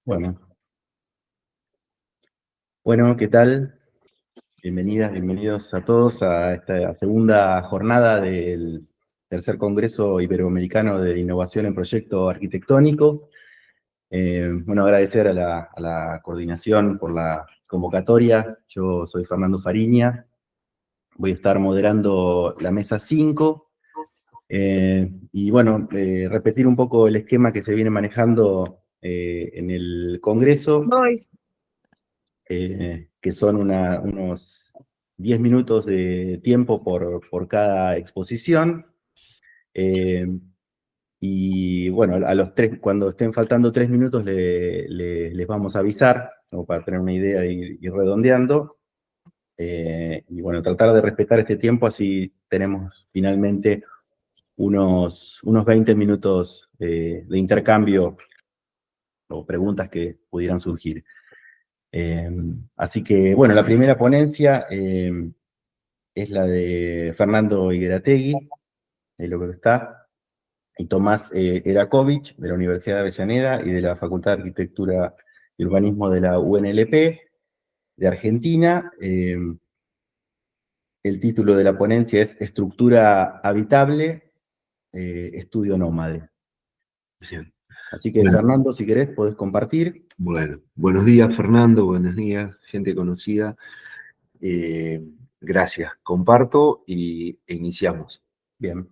Bueno, bueno, ¿qué tal? Bienvenidas, bienvenidos a todos a esta segunda jornada del Tercer Congreso Iberoamericano de Innovación en Proyecto Arquitectónico. Bueno, agradecer a la coordinación por la convocatoria. Yo soy Fernando Fariña, voy a estar moderando la mesa 5. Y bueno, repetir un poco el esquema que se viene manejando en el Congreso. Que son unos 10 minutos de tiempo por cada exposición. Y bueno, cuando estén faltando 3 minutos les vamos a avisar, como para tener una idea y ir redondeando. Y bueno, tratar de respetar este tiempo, así tenemos finalmente unos 20 minutos de intercambio o preguntas que pudieran surgir. Así que, bueno, la primera ponencia es la de Fernando Higuerategui, de lo que está, y Tomás Erakovich, de la Universidad de Avellaneda y de la Facultad de Arquitectura y Urbanismo de la UNLP, de Argentina. El título de la ponencia es Estructura habitable, estudio nómade. Bien. Así que, bueno, Fernando, si querés, podés compartir. Bueno, buenos días, Fernando, buenos días, gente conocida. Gracias, comparto e iniciamos. Bien.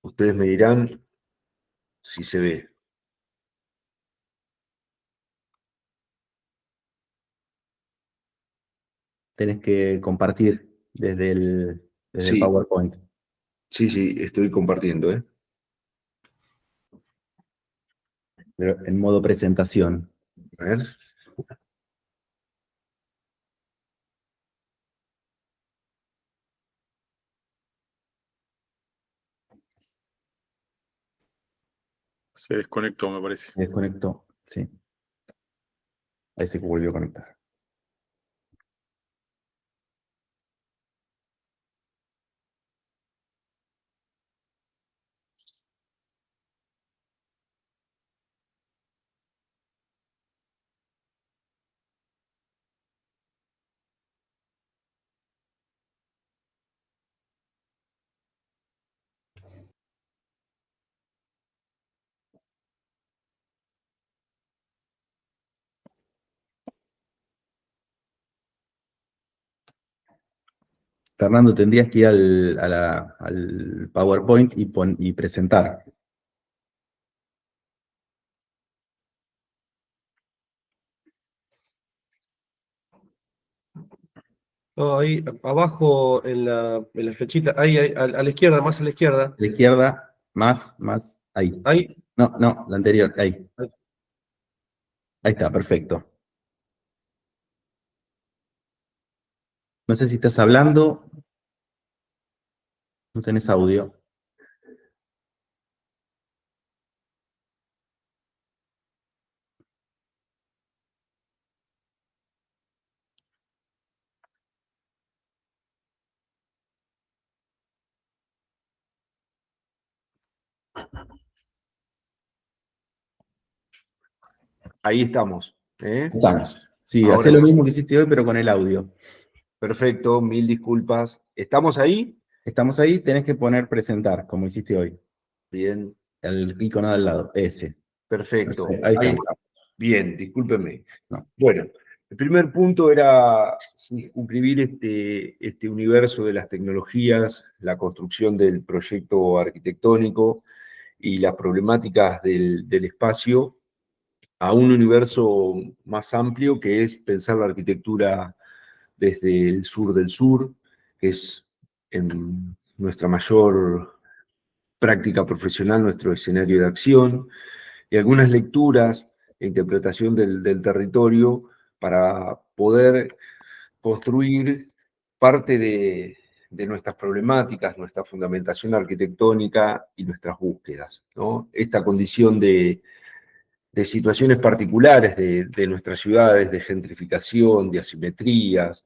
Ustedes me dirán si se ve. Tenés que compartir desde el Sí, PowerPoint. sí, estoy compartiendo, ¿eh? Pero en modo presentación. A ver. Se desconectó, me parece. Se desconectó, sí. Ahí se volvió a conectar. Fernando, tendrías que ir al PowerPoint y presentar. No, ahí abajo en la flechita, ahí, a la izquierda, más a la izquierda. A la izquierda, más, ahí. Ahí. No, la anterior, ahí. Ahí está, perfecto. No sé si estás hablando. No tenés audio. Ahí estamos. Estamos. Sí, Ahora hacé lo sí. mismo que hiciste hoy, pero con el audio. Perfecto, mil disculpas. ¿Estamos ahí? Estamos ahí, tenés que poner presentar, como hiciste hoy. Bien. El icono de al lado, ese. Perfecto. Ahí está. Bien, discúlpenme. No. Bueno, el primer punto era circunscribir este universo de las tecnologías, la construcción del proyecto arquitectónico y las problemáticas del espacio a un universo más amplio, que es pensar la arquitectura desde el sur del sur, que es en nuestra mayor práctica profesional, nuestro escenario de acción, y algunas lecturas e interpretación del territorio para poder construir parte de nuestras problemáticas, nuestra fundamentación arquitectónica y nuestras búsquedas, ¿no? Esta condición de situaciones particulares de nuestras ciudades, de gentrificación, de asimetrías,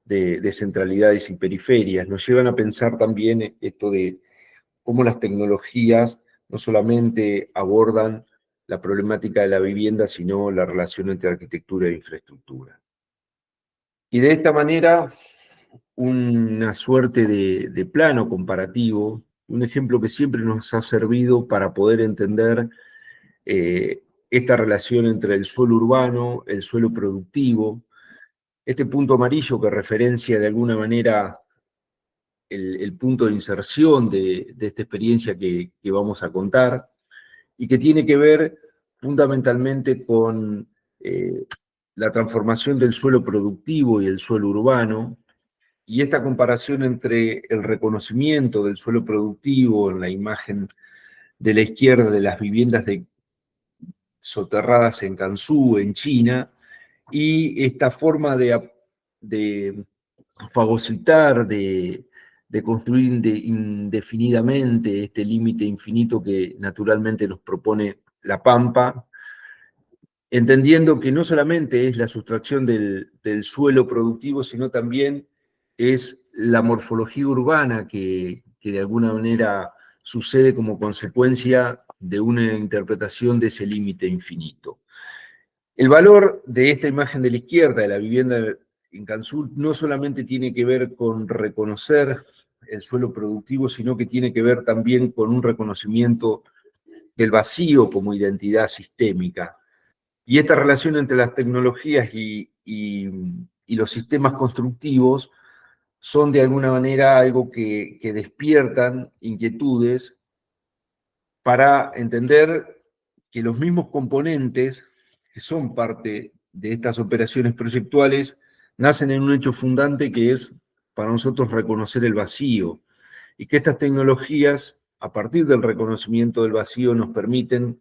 de centralidades y periferias, nos llevan a pensar también esto de cómo las tecnologías no solamente abordan la problemática de la vivienda, sino la relación entre arquitectura e infraestructura. Y de esta manera, una suerte de plano comparativo, un ejemplo que siempre nos ha servido para poder entender esta relación entre el suelo urbano, el suelo productivo. Este punto amarillo que referencia de alguna manera el punto de inserción de esta experiencia que vamos a contar y que tiene que ver fundamentalmente con la transformación del suelo productivo y el suelo urbano, y esta comparación entre el reconocimiento del suelo productivo en la imagen de la izquierda de las viviendas soterradas en Gansu, en China, y esta forma de fagocitar, de construir indefinidamente este límite infinito que naturalmente nos propone la Pampa, entendiendo que no solamente es la sustracción del suelo productivo, sino también es la morfología urbana que de alguna manera sucede como consecuencia de una interpretación de ese límite infinito. El valor de esta imagen de la izquierda, de la vivienda en Gansu, no solamente tiene que ver con reconocer el suelo productivo, sino que tiene que ver también con un reconocimiento del vacío como identidad sistémica. Y esta relación entre las tecnologías y los sistemas constructivos son de alguna manera algo que despiertan inquietudes para entender que los mismos componentes que son parte de estas operaciones proyectuales nacen en un hecho fundante que es para nosotros reconocer el vacío, y que estas tecnologías, a partir del reconocimiento del vacío, nos permiten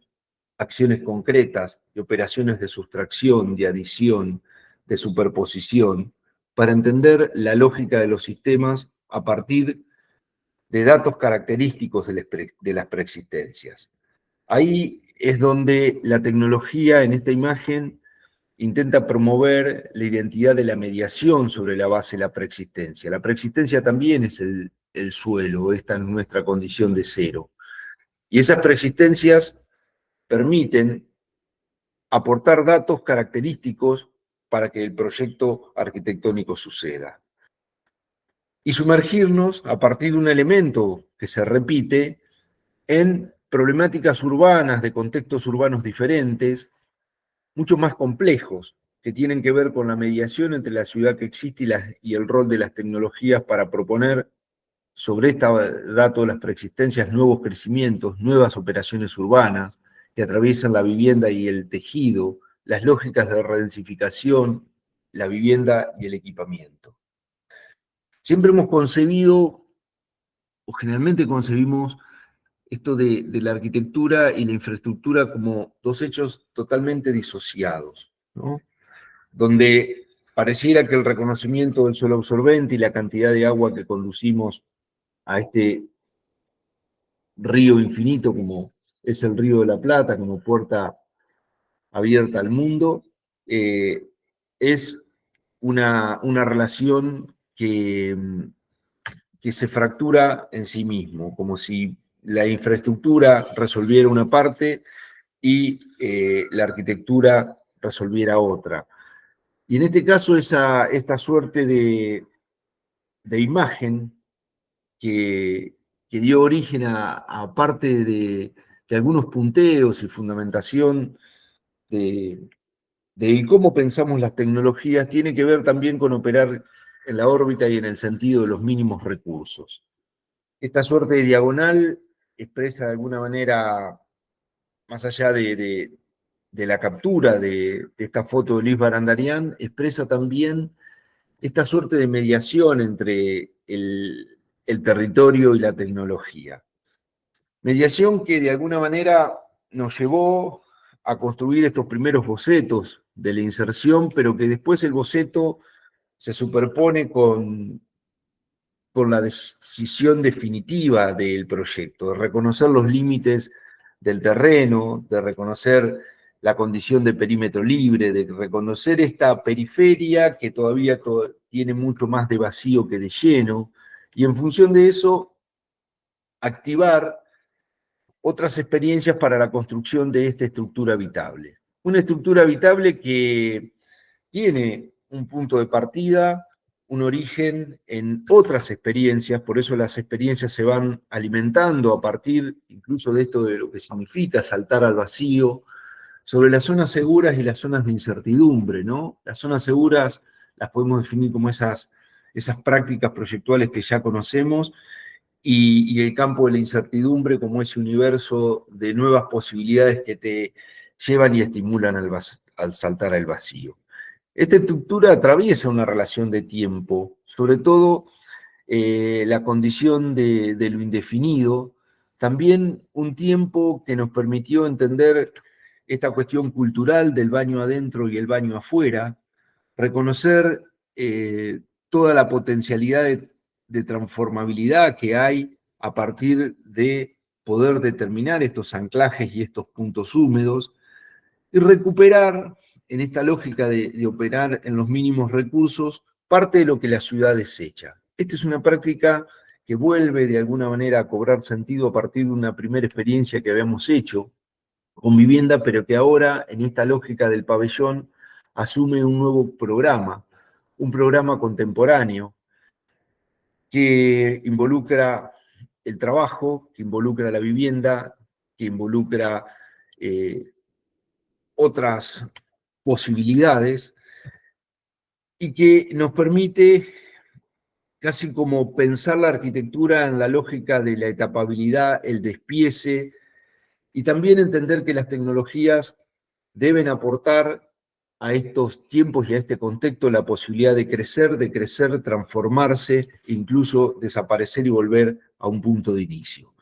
acciones concretas y operaciones de sustracción, de adición, de superposición, para entender la lógica de los sistemas a partir de datos característicos de las preexistencias. Ahí es donde la tecnología en esta imagen intenta promover la identidad de la mediación sobre la base de la preexistencia. La preexistencia también es el suelo, esta es nuestra condición de cero. Y esas preexistencias permiten aportar datos característicos para que el proyecto arquitectónico suceda. Y sumergirnos a partir de un elemento que se repite en problemáticas urbanas, de contextos urbanos diferentes, mucho más complejos, que tienen que ver con la mediación entre la ciudad que existe y el rol de las tecnologías para proponer sobre este dato de las preexistencias nuevos crecimientos, nuevas operaciones urbanas que atraviesan la vivienda y el tejido, las lógicas de redensificación, la vivienda y el equipamiento. Siempre hemos concebido, o generalmente concebimos, esto de la arquitectura y la infraestructura como dos hechos totalmente disociados, ¿no? Donde pareciera que el reconocimiento del suelo absorbente y la cantidad de agua que conducimos a este río infinito, como es el Río de la Plata, como puerta abierta al mundo, es una relación que se fractura en sí mismo, como si la infraestructura resolviera una parte y la arquitectura resolviera otra. Y en este caso, esta suerte de imagen que dio origen a parte de algunos punteos y fundamentación de cómo pensamos las tecnologías, tiene que ver también con operar en la órbita y en el sentido de los mínimos recursos. Esta suerte de diagonal expresa de alguna manera, más allá de la captura de esta foto de Luis Barandarian, expresa también esta suerte de mediación entre el territorio y la tecnología. Mediación que de alguna manera nos llevó a construir estos primeros bocetos de la inserción, pero que después el boceto se superpone con la decisión definitiva del proyecto, de reconocer los límites del terreno, de reconocer la condición de perímetro libre, de reconocer esta periferia que todavía tiene mucho más de vacío que de lleno, y en función de eso, activar otras experiencias para la construcción de esta estructura habitable. Una estructura habitable que tiene un punto de partida, un origen en otras experiencias, por eso las experiencias se van alimentando a partir incluso de esto de lo que significa saltar al vacío, sobre las zonas seguras y las zonas de incertidumbre, ¿no? Las zonas seguras las podemos definir como esas prácticas proyectuales que ya conocemos, y el campo de la incertidumbre como ese universo de nuevas posibilidades que te llevan y estimulan al saltar al vacío. Esta estructura atraviesa una relación de tiempo, sobre todo la condición de lo indefinido, también un tiempo que nos permitió entender esta cuestión cultural del baño adentro y el baño afuera, reconocer toda la potencialidad de transformabilidad que hay a partir de poder determinar estos anclajes y estos puntos húmedos, y recuperar, en esta lógica de operar en los mínimos recursos, parte de lo que la ciudad desecha. Esta es una práctica que vuelve de alguna manera a cobrar sentido a partir de una primera experiencia que habíamos hecho con vivienda, pero que ahora, en esta lógica del pabellón, asume un nuevo programa, un programa contemporáneo que involucra el trabajo, que involucra la vivienda, que involucra otras posibilidades y que nos permite casi como pensar la arquitectura en la lógica de la etapabilidad, el despiece, y también entender que las tecnologías deben aportar a estos tiempos y a este contexto la posibilidad de crecer, transformarse, incluso desaparecer y volver a un punto de inicio.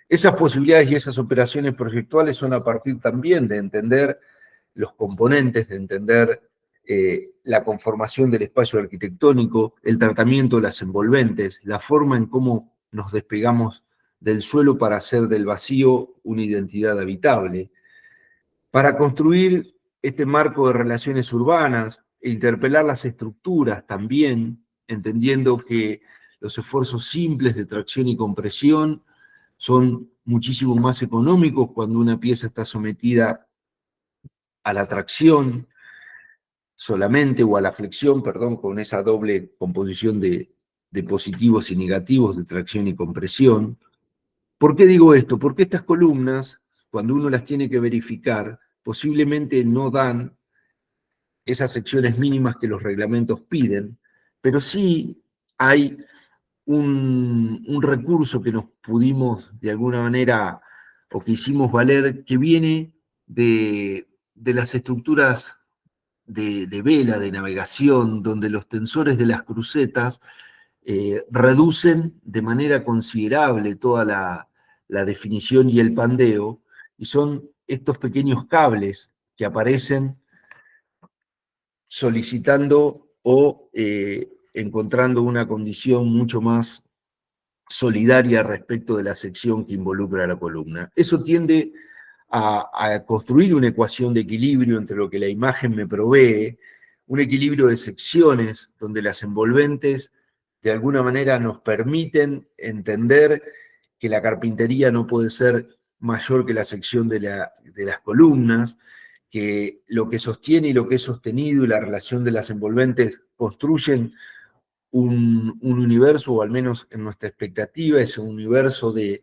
Esas posibilidades y esas operaciones proyectuales son a partir también de entender los componentes, de entender la conformación del espacio arquitectónico, el tratamiento de las envolventes, la forma en cómo nos despegamos del suelo para hacer del vacío una identidad habitable, para construir este marco de relaciones urbanas e interpelar las estructuras también, entendiendo que los esfuerzos simples de tracción y compresión son muchísimo más económicos cuando una pieza está sometida a la tracción solamente, o a la flexión, perdón, con esa doble composición de positivos y negativos de tracción y compresión. ¿Por qué digo esto? Porque estas columnas, cuando uno las tiene que verificar, posiblemente no dan esas secciones mínimas que los reglamentos piden, pero sí hay un recurso que nos pudimos de alguna manera, o que hicimos valer, que viene de las estructuras de vela, de navegación, donde los tensores de las crucetas reducen de manera considerable toda la definición y el pandeo, y son estos pequeños cables que aparecen solicitando o encontrando una condición mucho más solidaria respecto de la sección que involucra a la columna. Eso tiende a construir una ecuación de equilibrio entre lo que la imagen me provee, un equilibrio de secciones donde las envolventes de alguna manera nos permiten entender que la carpintería no puede ser mayor que la sección de las columnas, que lo que sostiene y lo que es sostenido y la relación de las envolventes construyen un universo, o al menos en nuestra expectativa, es un universo de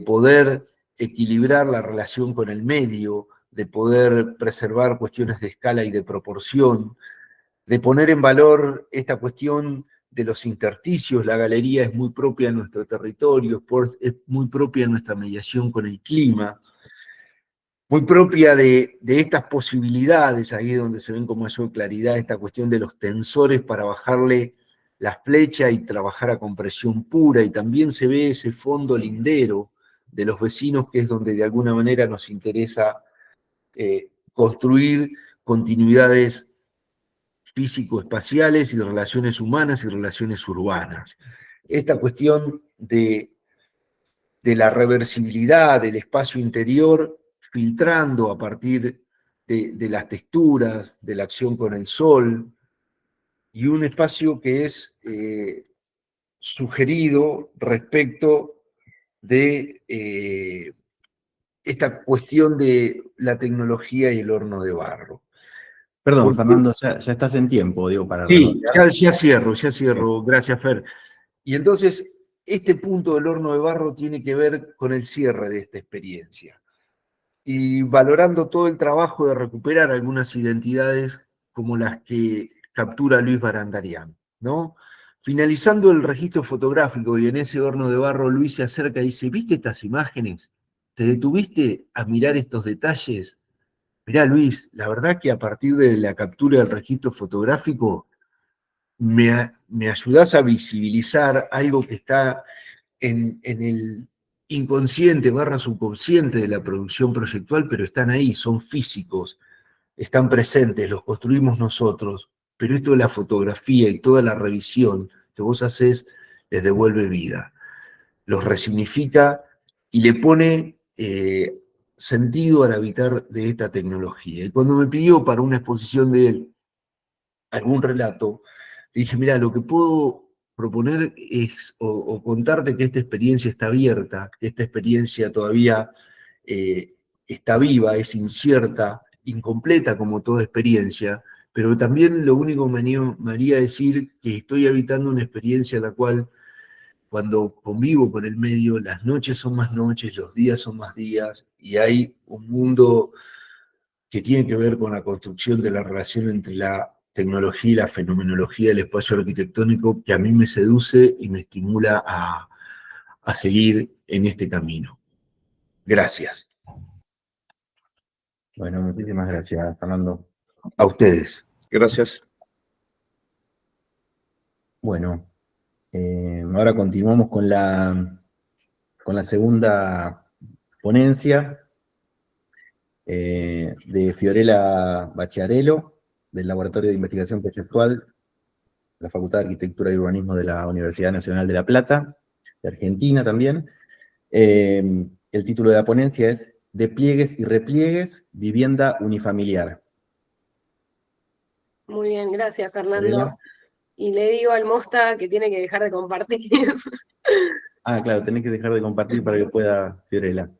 poder equilibrar la relación con el medio, de poder preservar cuestiones de escala y de proporción, de poner en valor esta cuestión de los intersticios. La galería es muy propia de nuestro territorio, es muy propia de nuestra mediación con el clima, muy propia de estas posibilidades, ahí es donde se ven con mayor claridad esta cuestión de los tensores para bajarle la flecha y trabajar a compresión pura, y también se ve ese fondo lindero de los vecinos, que es donde de alguna manera nos interesa construir continuidades físico-espaciales y relaciones humanas y relaciones urbanas. Esta cuestión de la reversibilidad del espacio interior, filtrando a partir de las texturas, de la acción con el sol, y un espacio que es sugerido respecto de esta cuestión de la tecnología y el horno de barro. Perdón, Porque- Fernando, ya estás en tiempo, digo, para Sí, redondear. ya cierro, gracias Fer. Y entonces, este punto del horno de barro tiene que ver con el cierre de esta experiencia. Y valorando todo el trabajo de recuperar algunas identidades como las que captura Luis Barandarian, ¿no? Finalizando el registro fotográfico y en ese horno de barro, Luis se acerca y dice, ¿viste estas imágenes? ¿Te detuviste a mirar estos detalles? Mirá, Luis, la verdad que a partir de la captura del registro fotográfico me ayudás a visibilizar algo que está en el inconsciente / subconsciente de la producción proyectual, pero están ahí, son físicos, están presentes, los construimos nosotros, pero esto de la fotografía y toda la revisión que vos haces les devuelve vida, los resignifica y le pone sentido al habitar de esta tecnología. Y cuando me pidió para una exposición de él algún relato, le dije, mira, lo que puedo proponer es, o contarte que esta experiencia está abierta, que esta experiencia todavía está viva, es incierta, incompleta como toda experiencia, pero también lo único que me haría decir que estoy habitando una experiencia en la cual cuando convivo con el medio, las noches son más noches, los días son más días, y hay un mundo que tiene que ver con la construcción de la relación entre la tecnología y la fenomenología del espacio arquitectónico que a mí me seduce y me estimula a seguir en este camino. Gracias. Bueno, muchísimas gracias, Fernando. A ustedes. Gracias. Bueno, ahora continuamos con la segunda ponencia de Fiorella Bacciarello, del Laboratorio de Investigación Proyectual de la Facultad de Arquitectura y Urbanismo de la Universidad Nacional de La Plata, de Argentina también. El título de la ponencia es De pliegues y repliegues, vivienda unifamiliar. Muy bien, gracias Fernando. Fiorella. Y le digo al Mosta que tiene que dejar de compartir. Ah, claro, tenés que dejar de compartir para que pueda Fiorella.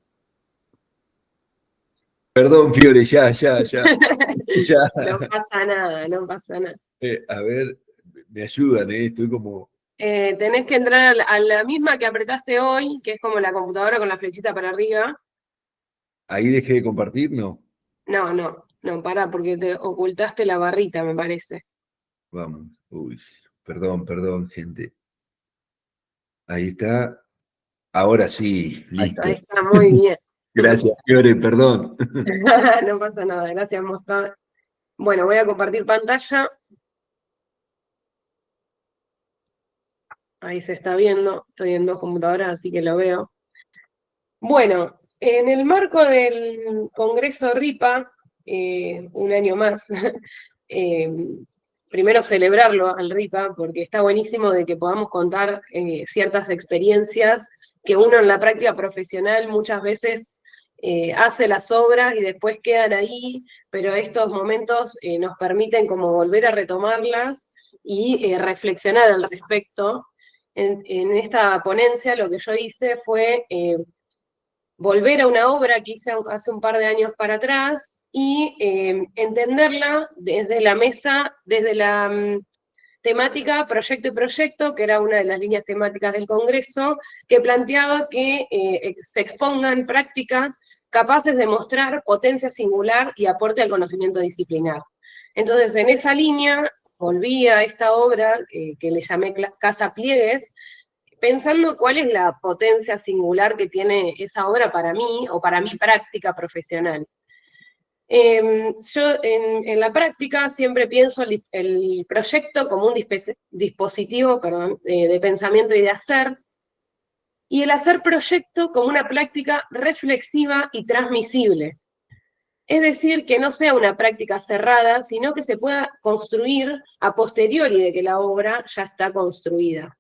Perdón, Fiore, ya. No pasa nada, no pasa nada. A ver, me ayudan, estoy como... Tenés que entrar a la misma que apretaste hoy, que es como la computadora con la flechita para arriba. ¿Ahí dejé de compartir? No. No, pará, porque te ocultaste la barrita, me parece. Vamos. Uy, perdón, gente. Ahí está. Ahora sí, listo. Ahí está, muy bien. Gracias, Fiore, perdón. No pasa nada, gracias Mosta. Bueno, voy a compartir pantalla. Ahí se está viendo, estoy en 2 computadoras, así que lo veo. Bueno, en el marco del Congreso RIPA, un año más, primero celebrarlo al RIPA, porque está buenísimo de que podamos contar ciertas experiencias que uno en la práctica profesional muchas veces hace las obras y después quedan ahí, pero estos momentos nos permiten como volver a retomarlas y reflexionar al respecto. En esta ponencia lo que yo hice fue volver a una obra que hice hace un par de años para atrás y entenderla desde la mesa, desde la temática proyecto y proyecto, que era una de las líneas temáticas del Congreso, que planteaba que se expongan prácticas capaces de mostrar potencia singular y aporte al conocimiento disciplinar. Entonces, en esa línea, volví a esta obra que le llamé Casa Pliegues, pensando cuál es la potencia singular que tiene esa obra para mí o para mi práctica profesional. Yo en la práctica siempre pienso el proyecto como un dispositivo de pensamiento y de hacer, y el hacer proyecto como una práctica reflexiva y transmisible. Es decir, que no sea una práctica cerrada, sino que se pueda construir a posteriori de que la obra ya está construida.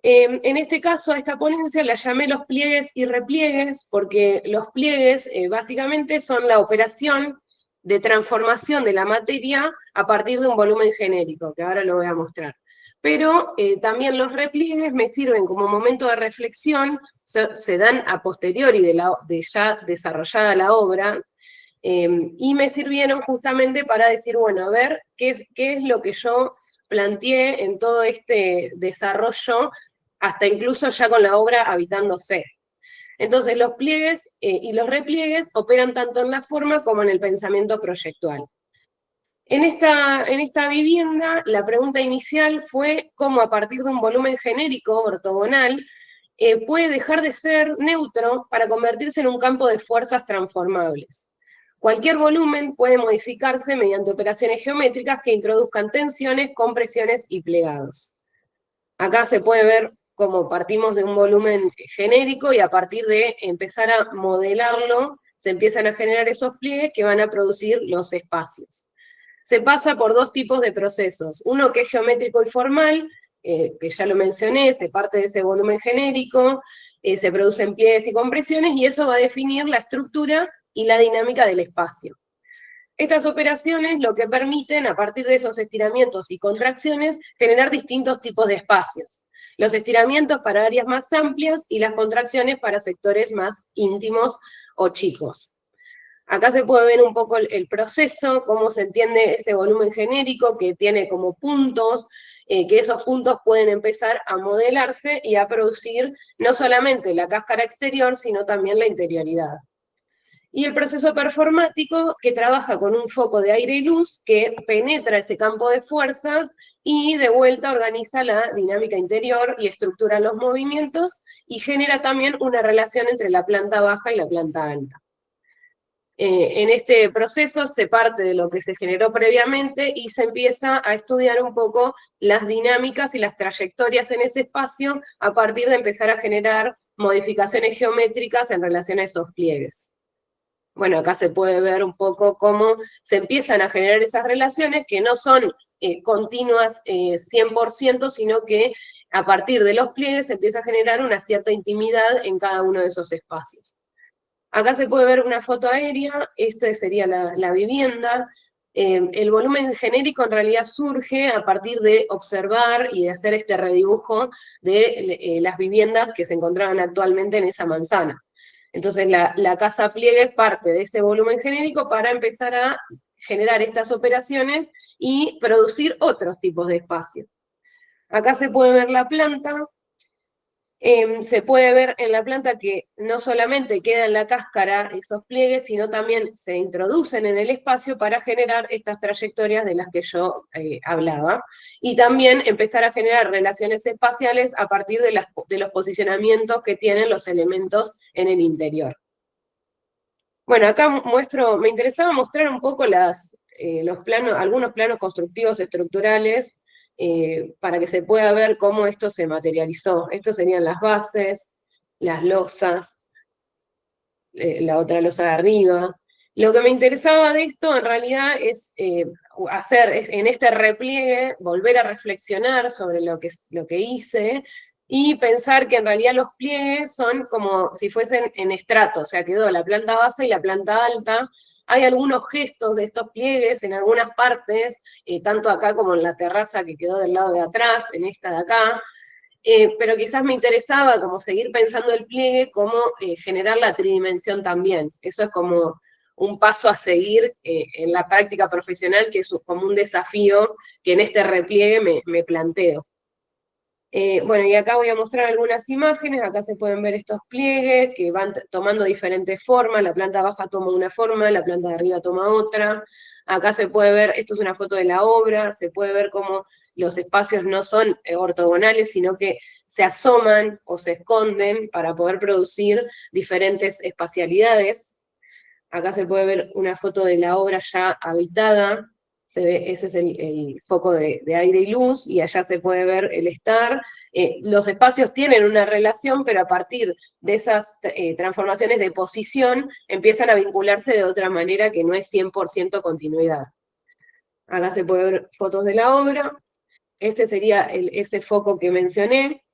En este caso, a esta ponencia la llamé los pliegues y repliegues, porque los pliegues básicamente son la operación de transformación de la materia a partir de un volumen genérico, que ahora lo voy a mostrar. pero también los repliegues me sirven como momento de reflexión, se dan a posteriori de ya desarrollada la obra, y me sirvieron justamente para decir, bueno, a ver, qué es lo que yo planteé en todo este desarrollo, hasta incluso ya con la obra habitándose. Entonces, los pliegues y los repliegues operan tanto en la forma como en el pensamiento proyectual. En esta vivienda, la pregunta inicial fue cómo a partir de un volumen genérico ortogonal puede dejar de ser neutro para convertirse en un campo de fuerzas transformables. Cualquier volumen puede modificarse mediante operaciones geométricas que introduzcan tensiones, compresiones y plegados. Acá se puede ver cómo partimos de un volumen genérico y a partir de empezar a modelarlo, se empiezan a generar esos pliegues que van a producir los espacios. Se pasa por dos tipos de procesos. Uno que es geométrico y formal, que ya lo mencioné, se parte de ese volumen genérico, se producen pliegues y compresiones, y eso va a definir la estructura y la dinámica del espacio. Estas operaciones lo que permiten, a partir de esos estiramientos y contracciones, generar distintos tipos de espacios. Los estiramientos para áreas más amplias y las contracciones para sectores más íntimos o chicos. Acá se puede ver un poco el proceso, cómo se entiende ese volumen genérico que tiene como puntos, que esos puntos pueden empezar a modelarse y a producir no solamente la cáscara exterior, sino también la interioridad. Y el proceso performático, que trabaja con un foco de aire y luz, que penetra ese campo de fuerzas y de vuelta organiza la dinámica interior y estructura los movimientos, y genera también una relación entre la planta baja y la planta alta. En este proceso se parte de lo que se generó previamente y se empieza a estudiar un poco las dinámicas y las trayectorias en ese espacio a partir de empezar a generar modificaciones geométricas en relación a esos pliegues. Bueno, acá se puede ver un poco cómo se empiezan a generar esas relaciones que no son continuas 100%, sino que a partir de los pliegues se empieza a generar una cierta intimidad en cada uno de esos espacios. Acá se puede ver una foto aérea, esta sería la vivienda. El volumen genérico en realidad surge a partir de observar y de hacer este redibujo de las viviendas que se encontraban actualmente en esa manzana. Entonces la casa pliegue es parte de ese volumen genérico para empezar a generar estas operaciones y producir otros tipos de espacios. Acá se puede ver la planta. Se puede ver en la planta que no solamente queda en la cáscara esos pliegues, sino también se introducen en el espacio para generar estas trayectorias de las que yo hablaba, y también empezar a generar relaciones espaciales a partir de los posicionamientos que tienen los elementos en el interior. Bueno, acá me interesaba mostrar un poco algunos planos constructivos estructurales, para que se pueda ver cómo esto se materializó. Estos serían las bases, las losas, la otra losa de arriba. Lo que me interesaba de esto en realidad es en este repliegue, volver a reflexionar sobre lo que hice, y pensar que en realidad los pliegues son como si fuesen en estrato, o sea, quedó la planta baja y la planta alta. Hay algunos gestos de estos pliegues en algunas partes, tanto acá como en la terraza que quedó del lado de atrás, en esta de acá, pero quizás me interesaba como seguir pensando el pliegue, como generar la tridimensión también. Eso es como un paso a seguir en la práctica profesional, que es como un desafío que en este repliegue me planteo. Bueno, y acá voy a mostrar algunas imágenes. Acá se pueden ver estos pliegues que van tomando diferentes formas. La planta baja toma una forma, la planta de arriba toma otra. Acá se puede ver, esto es una foto de la obra, se puede ver cómo los espacios no son ortogonales, sino que se asoman o se esconden para poder producir diferentes espacialidades. Acá se puede ver una foto de la obra ya habitada. Ese es el foco de aire y luz, y allá se puede ver el estar. Los espacios tienen una relación, pero a partir de esas transformaciones de posición empiezan a vincularse de otra manera que no es 100% continuidad. Acá se puede ver fotos de la obra. Este sería ese foco que mencioné.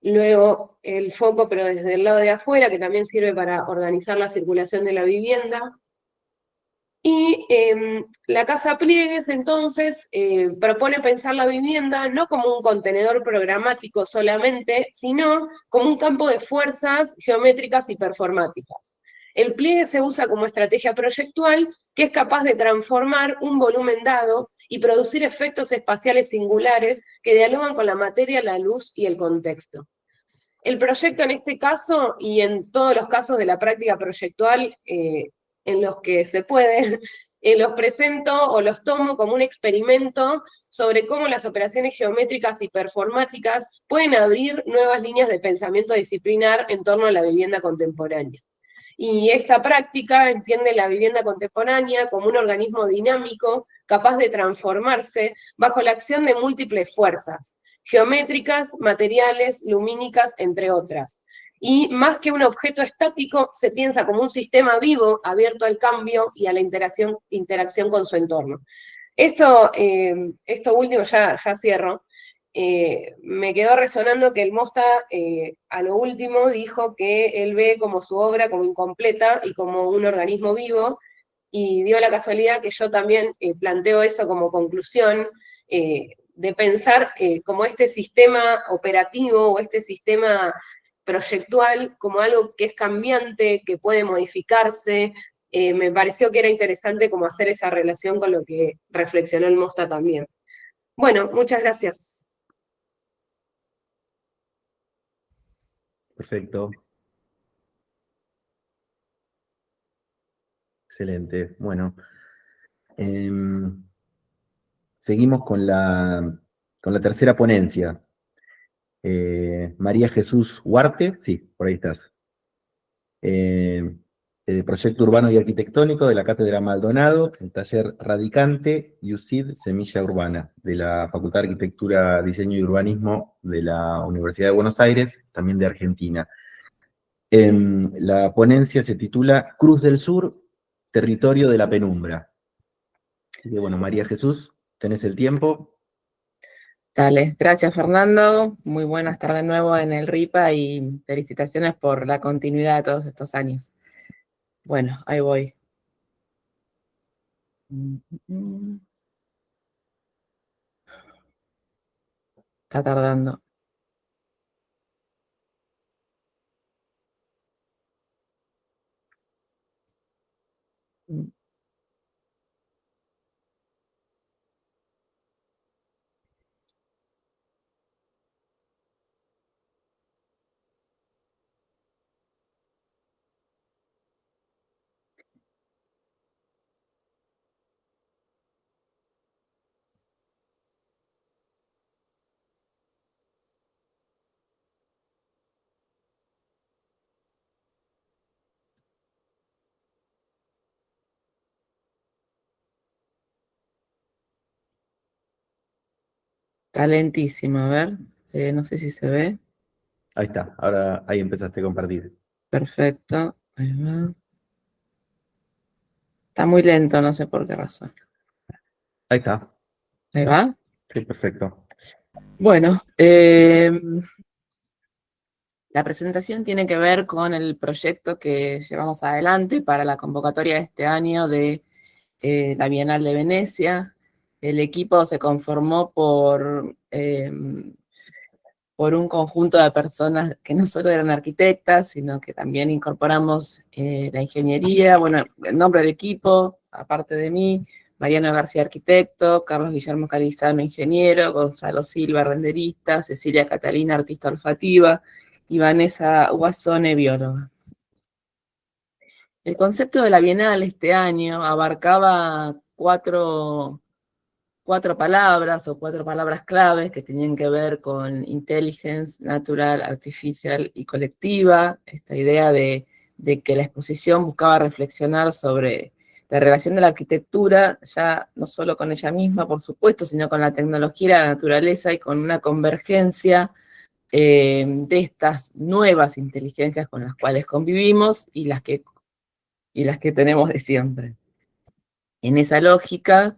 Luego el foco, pero desde el lado de afuera, que también sirve para organizar la circulación de la vivienda. Y la Casa Pliegues, entonces, propone pensar la vivienda no como un contenedor programático solamente, sino como un campo de fuerzas geométricas y performáticas. El pliegue se usa como estrategia proyectual que es capaz de transformar un volumen dado y producir efectos espaciales singulares que dialogan con la materia, la luz y el contexto. El proyecto en este caso y en todos los casos de la práctica proyectual en los que se puede, los presento o los tomo como un experimento sobre cómo las operaciones geométricas y performáticas pueden abrir nuevas líneas de pensamiento disciplinar en torno a la vivienda contemporánea. Y esta práctica entiende la vivienda contemporánea como un organismo dinámico capaz de transformarse bajo la acción de múltiples fuerzas, geométricas, materiales, lumínicas, entre otras. Y más que un objeto estático, se piensa como un sistema vivo, abierto al cambio y a la interacción con su entorno. Esto último, ya cierro, me quedó resonando que el Mosta a lo último dijo que él ve como su obra como incompleta y como un organismo vivo, y dio la casualidad que yo también planteo eso como conclusión, de pensar como este sistema operativo o este sistema proyectual como algo que es cambiante, que puede modificarse. Me pareció que era interesante como hacer esa relación con lo que reflexionó el Mosta también. Bueno, muchas gracias. Perfecto. Excelente. Bueno, seguimos con la tercera ponencia. María Jesús Huarte, sí, por ahí estás. Proyecto Urbano y Arquitectónico de la Cátedra Maldonado, el taller Radicante y UCID Semilla Urbana, de la Facultad de Arquitectura, Diseño y Urbanismo de la Universidad de Buenos Aires, también de Argentina. La ponencia se titula Cruz del Sur, Territorio de la Penumbra. Así que bueno, María Jesús, tenés el tiempo. Dale, gracias Fernando, muy bueno estar de nuevo en el RIPA y felicitaciones por la continuidad de todos estos años. Bueno, ahí voy. Está tardando. Está lentísimo, a ver, no sé si se ve. Ahí está, ahora ahí empezaste a compartir. Perfecto, ahí va. Está muy lento, no sé por qué razón. Ahí está. Ahí va. Sí, perfecto. Bueno, la presentación tiene que ver con el proyecto que llevamos adelante para la convocatoria de este año de la Bienal de Venecia. El equipo se conformó por un conjunto de personas que no solo eran arquitectas, sino que también incorporamos la ingeniería, bueno, el nombre del equipo, aparte de mí, Mariano García, arquitecto, Carlos Guillermo Calizano, ingeniero, Gonzalo Silva, renderista, Cecilia Catalina, artista olfativa, y Vanessa Guasone, bióloga. El concepto de la Bienal este año abarcaba cuatro palabras o cuatro palabras claves que tenían que ver con intelligence, natural, artificial y colectiva. Esta idea de que la exposición buscaba reflexionar sobre la relación de la arquitectura, ya no solo con ella misma, por supuesto, sino con la tecnología y la naturaleza, y con una convergencia de estas nuevas inteligencias con las cuales convivimos y las que tenemos de siempre. En esa lógica,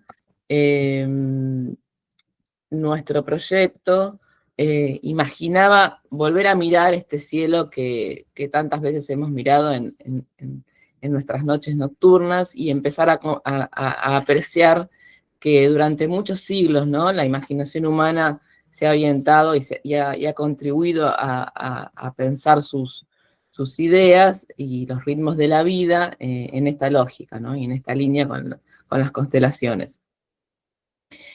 nuestro proyecto imaginaba volver a mirar este cielo que tantas veces hemos mirado en en nuestras noches nocturnas y empezar a apreciar que durante muchos siglos, ¿no?, la imaginación humana se ha orientado y ha contribuido a pensar sus ideas y los ritmos de la vida en esta lógica, ¿no?, y en esta línea con las constelaciones.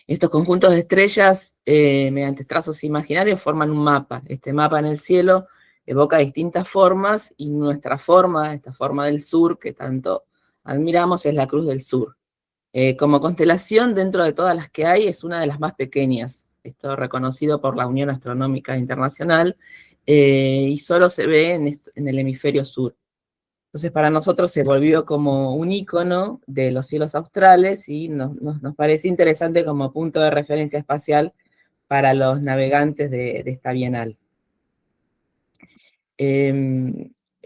Estos conjuntos de estrellas, mediante trazos imaginarios, forman un mapa. Este mapa en el cielo evoca distintas formas, y nuestra forma, esta forma del sur, que tanto admiramos, es la Cruz del Sur. Como constelación, dentro de todas las que hay, es una de las más pequeñas. Esto reconocido por la Unión Astronómica Internacional, y solo se ve en el hemisferio sur. Entonces, para nosotros se volvió como un ícono de los cielos australes y nos parece interesante como punto de referencia espacial para los navegantes de esta bienal.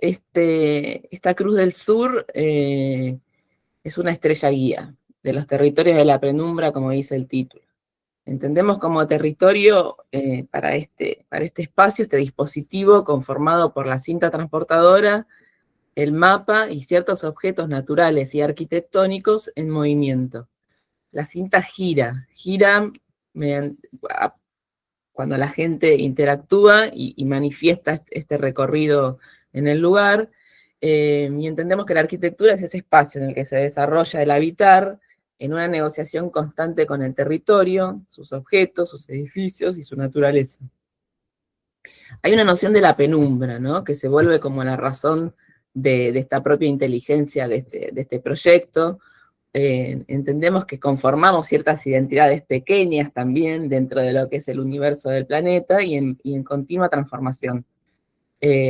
Esta Cruz del Sur es una estrella guía de los territorios de la penumbra, como dice el título. Entendemos como territorio para este espacio, este dispositivo conformado por la cinta transportadora, el mapa y ciertos objetos naturales y arquitectónicos en movimiento. La cinta gira cuando la gente interactúa y manifiesta este recorrido en el lugar, y entendemos que la arquitectura es ese espacio en el que se desarrolla el habitar, en una negociación constante con el territorio, sus objetos, sus edificios y su naturaleza. Hay una noción de la penumbra, ¿no?, que se vuelve como la razón de esta propia inteligencia de este proyecto. Entendemos que conformamos ciertas identidades pequeñas también dentro de lo que es el universo del planeta y en continua transformación.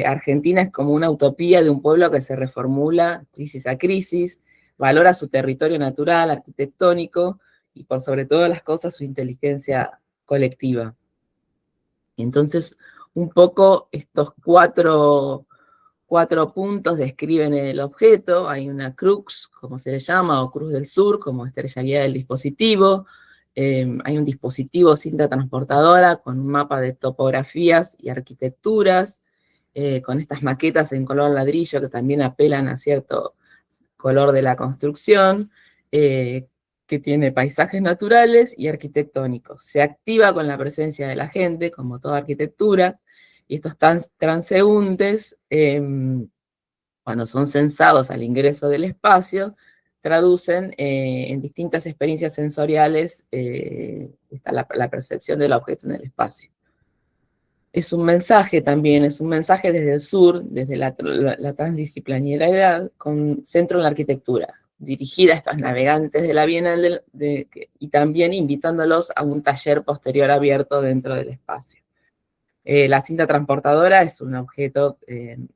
Argentina es como una utopía de un pueblo que se reformula crisis a crisis, valora su territorio natural, arquitectónico, y por sobre todas las cosas su inteligencia colectiva. Y entonces, un poco estos cuatro puntos describen el objeto. Hay una crux, como se le llama, o Cruz del Sur, como estrella guía del dispositivo. Hay un dispositivo cinta transportadora con un mapa de topografías y arquitecturas, con estas maquetas en color ladrillo que también apelan a cierto color de la construcción, que tiene paisajes naturales y arquitectónicos. Se activa con la presencia de la gente, como toda arquitectura, y estos transeúntes, cuando son censados al ingreso del espacio, traducen en distintas experiencias sensoriales la percepción del objeto en el espacio. Es un mensaje también, es un mensaje desde el sur, desde la transdisciplinariedad, con centro en la arquitectura, dirigida a estos navegantes de la Bienal y también invitándolos a un taller posterior abierto dentro del espacio. La cinta transportadora es un objeto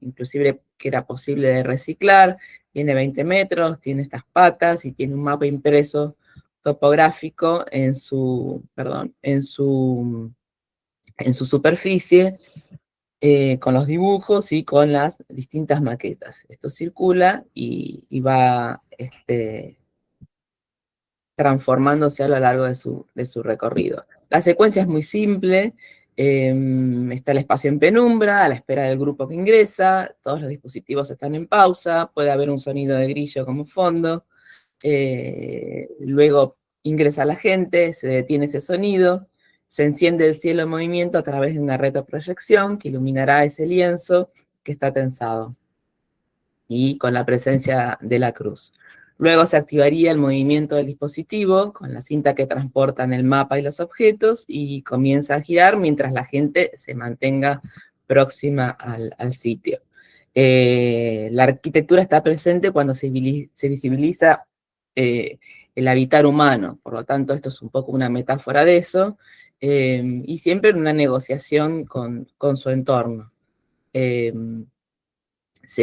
inclusive que era posible de reciclar, tiene 20 metros, tiene estas patas y tiene un mapa impreso topográfico en su superficie, con los dibujos y con las distintas maquetas. Esto circula y va transformándose a lo largo de su recorrido. La secuencia es muy simple. Está el espacio en penumbra, a la espera del grupo que ingresa, todos los dispositivos están en pausa, puede haber un sonido de grillo como fondo, luego ingresa la gente, se detiene ese sonido, se enciende el cielo en movimiento a través de una retroproyección que iluminará ese lienzo que está tensado, y con la presencia de la cruz. Luego se activaría el movimiento del dispositivo con la cinta que transportan el mapa y los objetos y comienza a girar mientras la gente se mantenga próxima al sitio. La arquitectura está presente cuando se visibiliza el habitar humano, por lo tanto esto es un poco una metáfora de eso, y siempre en una negociación con su entorno. Se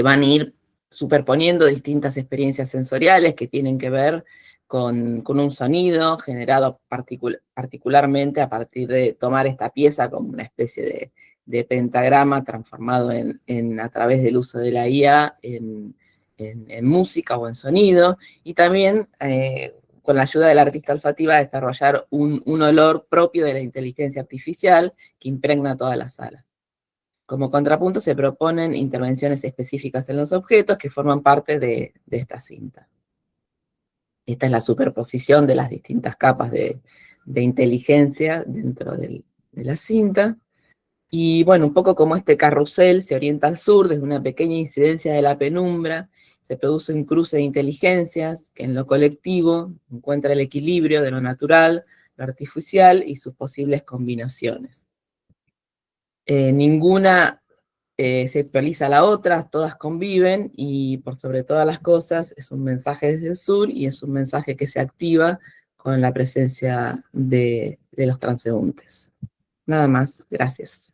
van a ir superponiendo distintas experiencias sensoriales que tienen que ver con un sonido generado particularmente a partir de tomar esta pieza como una especie de pentagrama transformado a través del uso de la IA en música o en sonido, y también con la ayuda de la artista olfativa desarrollar un olor propio de la inteligencia artificial que impregna toda la sala. Como contrapunto se proponen intervenciones específicas en los objetos que forman parte de esta cinta. Esta es la superposición de las distintas capas de inteligencia dentro de la cinta. Y bueno, un poco como este carrusel se orienta al sur desde una pequeña incidencia de la penumbra, se produce un cruce de inteligencias que en lo colectivo encuentra el equilibrio de lo natural, lo artificial y sus posibles combinaciones. Ninguna se actualiza a la otra, todas conviven y por sobre todas las cosas es un mensaje desde el sur y es un mensaje que se activa con la presencia de los transeúntes. Nada más, gracias.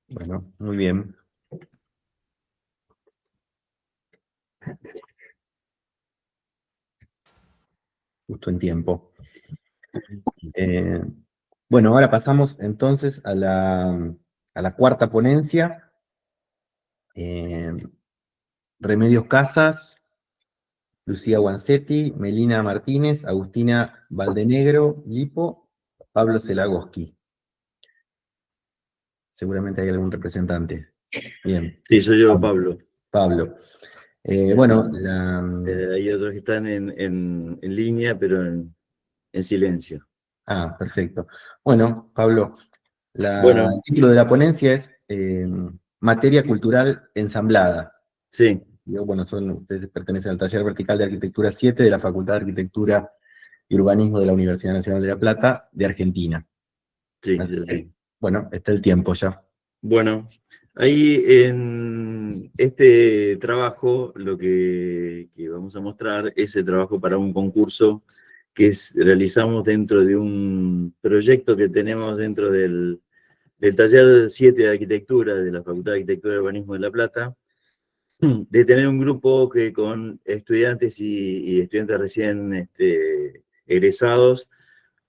Bueno, muy bien. Justo en tiempo. Bueno, ahora pasamos entonces a la cuarta ponencia. Remedios Casas, Lucía Guancetti, Melina Martínez, Agustina Valdenegro, Lipo, Pablo Zelagoski. Seguramente hay algún representante. Bien. Sí, soy yo, Pablo. Pablo. Bueno, Hay otros que están en línea, pero en silencio. Ah, perfecto. Bueno, Pablo, Bueno. el título de la ponencia es Materia Cultural Ensamblada. Sí. Bueno, ustedes pertenecen al Taller Vertical de Arquitectura 7 de la Facultad de Arquitectura y Urbanismo de la Universidad Nacional de La Plata, de Argentina. Sí, Así que, sí. bueno, está el tiempo ya. Bueno, ahí en este trabajo lo que vamos a mostrar es el trabajo para un concurso que realizamos dentro de un proyecto que tenemos dentro del Taller 7 de Arquitectura de la Facultad de Arquitectura y Urbanismo de La Plata, de tener un grupo que con estudiantes y estudiantes recién egresados,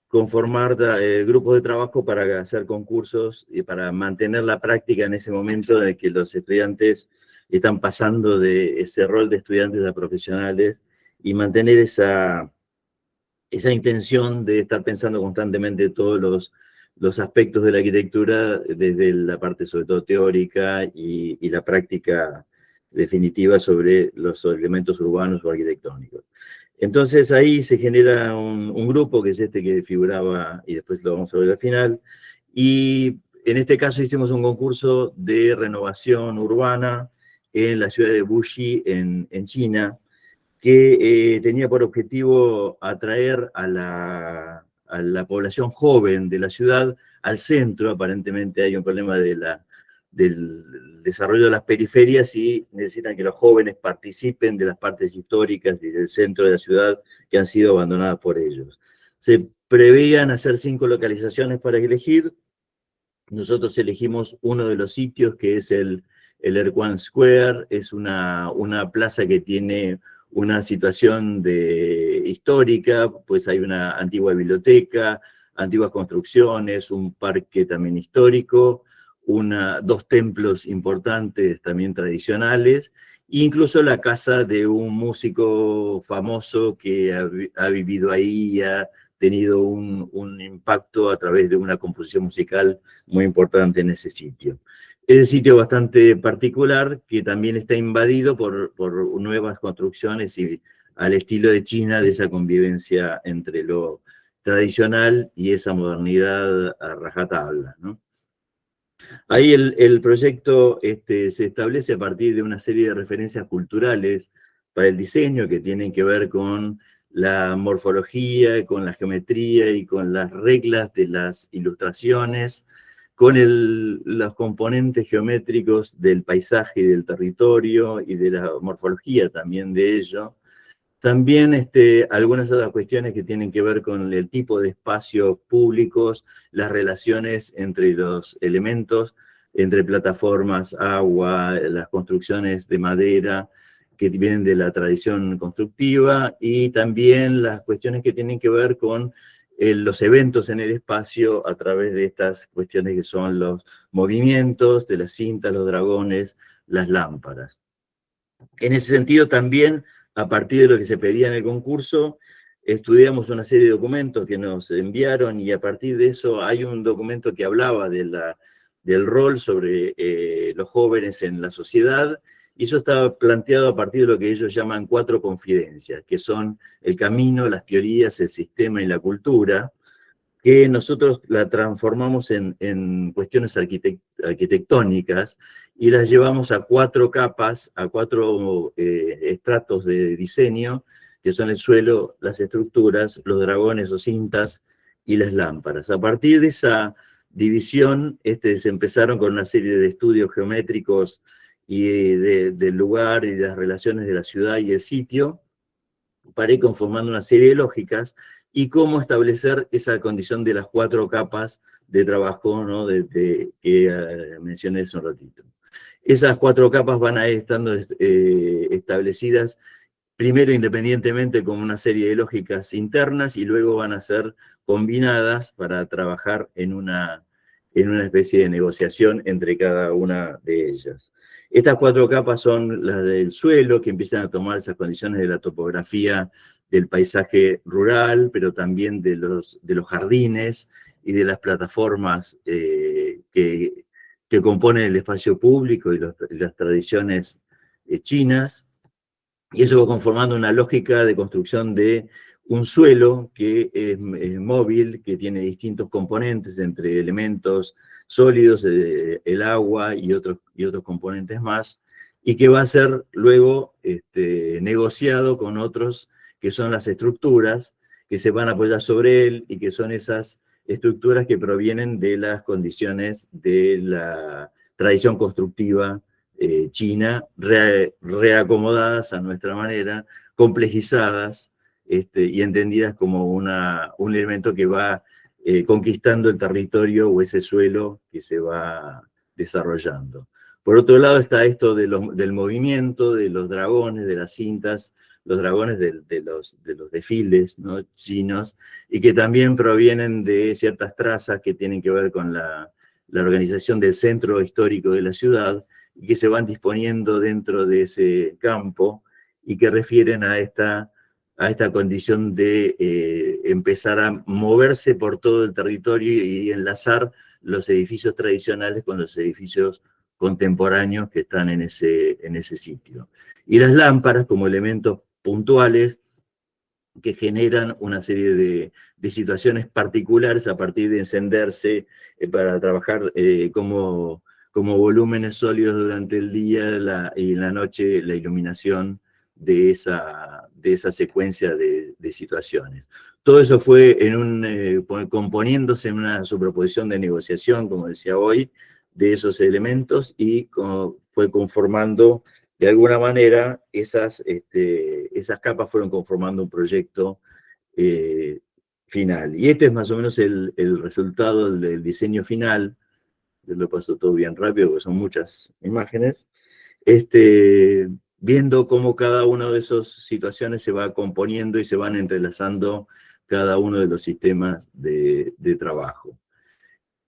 conformar grupos de trabajo para hacer concursos y para mantener la práctica en ese momento en el que los estudiantes están pasando de ese rol de estudiantes a profesionales y mantener esa intención de estar pensando constantemente todos los aspectos de la arquitectura desde la parte sobre todo teórica y la práctica definitiva sobre los elementos urbanos o arquitectónicos. Entonces ahí se genera un grupo que es este que figuraba y después lo vamos a ver al final, y en este caso hicimos un concurso de renovación urbana en la ciudad de Wuxi, en China, que tenía por objetivo atraer a la población joven de la ciudad al centro. Aparentemente hay un problema del desarrollo de las periferias y necesitan que los jóvenes participen de las partes históricas y del centro de la ciudad que han sido abandonadas por ellos. Se preveían hacer 5 localizaciones para elegir. Nosotros elegimos uno de los sitios que es el Erquan Square. Es una plaza que tiene una situación histórica, pues hay una antigua biblioteca, antiguas construcciones, un parque también histórico, 2 templos importantes también tradicionales, e incluso la casa de un músico famoso que ha vivido ahí y ha tenido un impacto a través de una composición musical muy importante en ese sitio. Es un sitio bastante particular que también está invadido por nuevas construcciones y al estilo de China, de esa convivencia entre lo tradicional y esa modernidad a rajatabla, ¿no? Ahí el proyecto se establece a partir de una serie de referencias culturales para el diseño que tienen que ver con la morfología, con la geometría y con las reglas de las ilustraciones, con los componentes geométricos del paisaje y del territorio y de la morfología también de ello. También algunas otras cuestiones que tienen que ver con el tipo de espacios públicos, las relaciones entre los elementos, entre plataformas, agua, las construcciones de madera que vienen de la tradición constructiva, y también las cuestiones que tienen que ver con los eventos en el espacio a través de estas cuestiones que son los movimientos de las cintas, los dragones, las lámparas. En ese sentido también, a partir de lo que se pedía en el concurso, estudiamos una serie de documentos que nos enviaron y a partir de eso hay un documento que hablaba del rol sobre los jóvenes en la sociedad, y eso estaba planteado a partir de lo que ellos llaman 4 confidencias, que son el camino, las teorías, el sistema y la cultura, que nosotros la transformamos en cuestiones arquitectónicas y las llevamos a 4 capas, a 4 estratos de diseño, que son el suelo, las estructuras, los dragones o cintas y las lámparas. A partir de esa división, se empezaron con una serie de estudios geométricos y del lugar y de las relaciones de la ciudad y el sitio, para ir conformando una serie de lógicas y cómo establecer esa condición de las 4 capas de trabajo, ¿no? que mencioné hace un ratito. Esas 4 capas van a ir estando establecidas primero independientemente como una serie de lógicas internas y luego van a ser combinadas para trabajar en una especie de negociación entre cada una de ellas. Estas 4 capas son las del suelo, que empiezan a tomar esas condiciones de la topografía del paisaje rural, pero también de los jardines y de las plataformas que componen el espacio público y las tradiciones chinas. Y eso va conformando una lógica de construcción de un suelo que es móvil, que tiene distintos componentes entre elementos sólidos, el agua y otros componentes más, y que va a ser luego negociado con otros que son las estructuras que se van a apoyar sobre él y que son esas estructuras que provienen de las condiciones de la tradición constructiva china, reacomodadas a nuestra manera, complejizadas y entendidas como un elemento que va conquistando el territorio o ese suelo que se va desarrollando. Por otro lado está esto del movimiento, de los dragones, de las cintas, los dragones de los desfiles, ¿no?, chinos, y que también provienen de ciertas trazas que tienen que ver con la organización del centro histórico de la ciudad, y que se van disponiendo dentro de ese campo y que refieren a esta condición de empezar a moverse por todo el territorio y enlazar los edificios tradicionales con los edificios contemporáneos que están en ese sitio. Y las lámparas como elementos puntuales que generan una serie de situaciones particulares a partir de encenderse para trabajar como volúmenes sólidos durante el día y en la noche la iluminación de esa secuencia de situaciones. Todo eso fue componiéndose en una superposición de negociación, como decía hoy, de esos elementos y fue conformando, de alguna manera, esas capas fueron conformando un proyecto final. Y este es más o menos el resultado del diseño final. Yo lo paso todo bien rápido porque son muchas imágenes, viendo cómo cada una de esas situaciones se va componiendo y se van entrelazando cada uno de los sistemas de trabajo.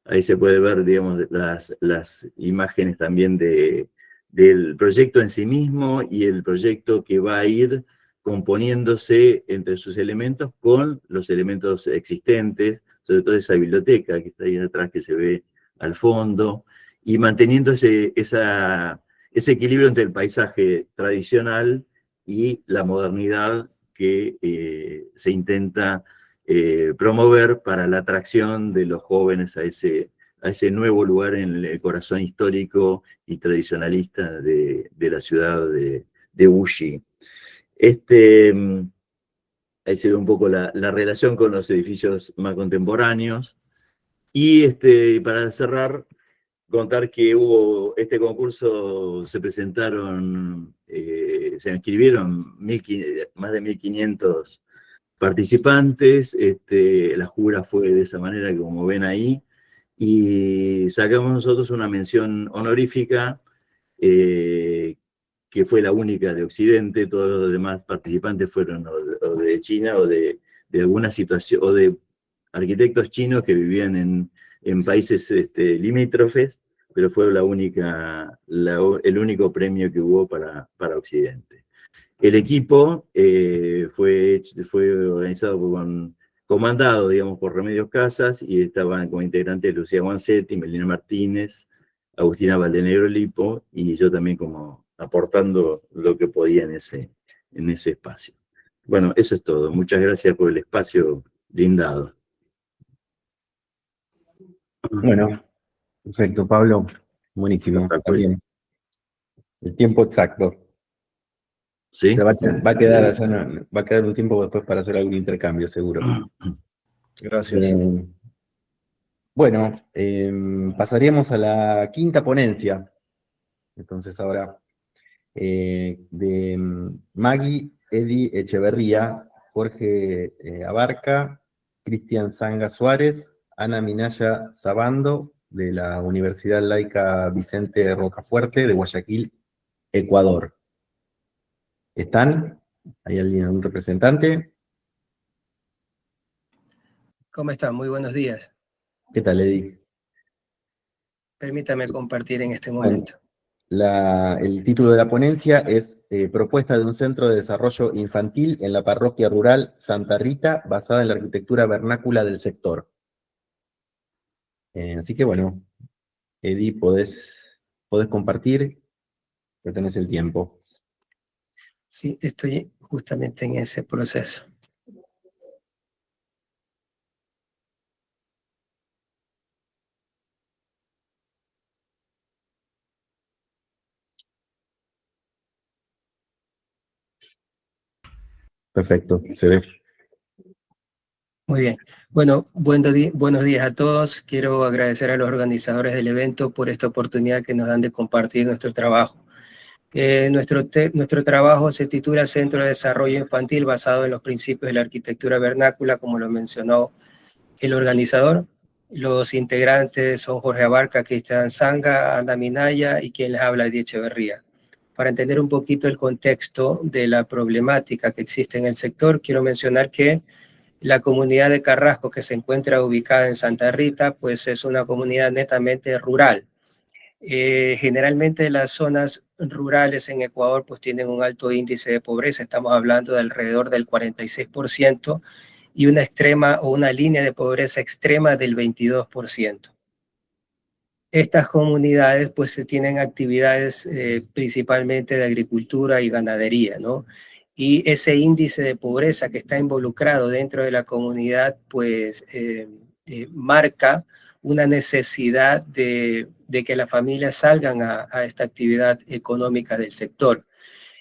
Ahí se puede ver, digamos, las imágenes también del proyecto en sí mismo y el proyecto que va a ir componiéndose entre sus elementos con los elementos existentes, sobre todo esa biblioteca que está ahí atrás que se ve al fondo, y manteniendo ese equilibrio entre el paisaje tradicional y la modernidad que se intenta promover para la atracción de los jóvenes a ese nuevo lugar en el corazón histórico y tradicionalista de la ciudad de Wuxi. Ahí se ve un poco la relación con los edificios más contemporáneos. Y para cerrar, contar que hubo este concurso, se presentaron, se inscribieron más de 1.500 participantes, la jura fue de esa manera, como ven ahí, y sacamos nosotros una mención honorífica, que fue la única de Occidente. Todos los demás participantes fueron o de China o de alguna situación, o de arquitectos chinos que vivían en países limítrofes, pero fue el único premio que hubo para Occidente. El equipo fue organizado comandado, digamos, por Remedios Casas, y estaban como integrantes Lucía Guancetti, Melina Martínez, Agustina Valdenegro Lipo, y yo también como aportando lo que podía en ese espacio. Bueno, eso es todo. Muchas gracias por el espacio brindado. Bueno, perfecto, Pablo. Buenísimo. También. El tiempo exacto. ¿Sí? Va a quedar un tiempo después para hacer algún intercambio, seguro. Gracias. Bueno, pasaríamos a la quinta ponencia. Entonces ahora, de Maggie Edi Echeverría, Jorge Abarca, Cristian Zanga Suárez, Ana Minaya Sabando, de la Universidad Laica Vicente Rocafuerte, de Guayaquil, Ecuador. ¿Están? ¿Hay alguien, un representante? ¿Cómo están? Muy buenos días. ¿Qué tal, Edi? Permítame compartir en este momento. El título de la ponencia es Propuesta de un centro de desarrollo infantil en la parroquia rural Santa Rita, basada en la arquitectura vernácula del sector. Así que bueno, Edi, podés compartir, que tenés el tiempo. Sí, estoy justamente en ese proceso. Perfecto, se ve. Muy bien. Bueno, buenos días a todos. Quiero agradecer a los organizadores del evento por esta oportunidad que nos dan de compartir nuestro trabajo. Nuestro trabajo se titula Centro de Desarrollo Infantil basado en los principios de la arquitectura vernácula, como lo mencionó el organizador. Los integrantes son Jorge Abarca, Cristian Zanga, Ana Minaya y quien les habla, Edi Echeverría. Para entender un poquito el contexto de la problemática que existe en el sector, quiero mencionar que la comunidad de Carrasco, que se encuentra ubicada en Santa Rita, pues es una comunidad netamente rural. Generalmente las zonas rurales en Ecuador pues tienen un alto índice de pobreza, estamos hablando de alrededor del 46%, y una extrema o una línea de pobreza extrema del 22%. Estas comunidades pues tienen actividades principalmente de agricultura y ganadería, ¿no? Y ese índice de pobreza que está involucrado dentro de la comunidad pues marca una necesidad de que las familias salgan a esta actividad económica del sector.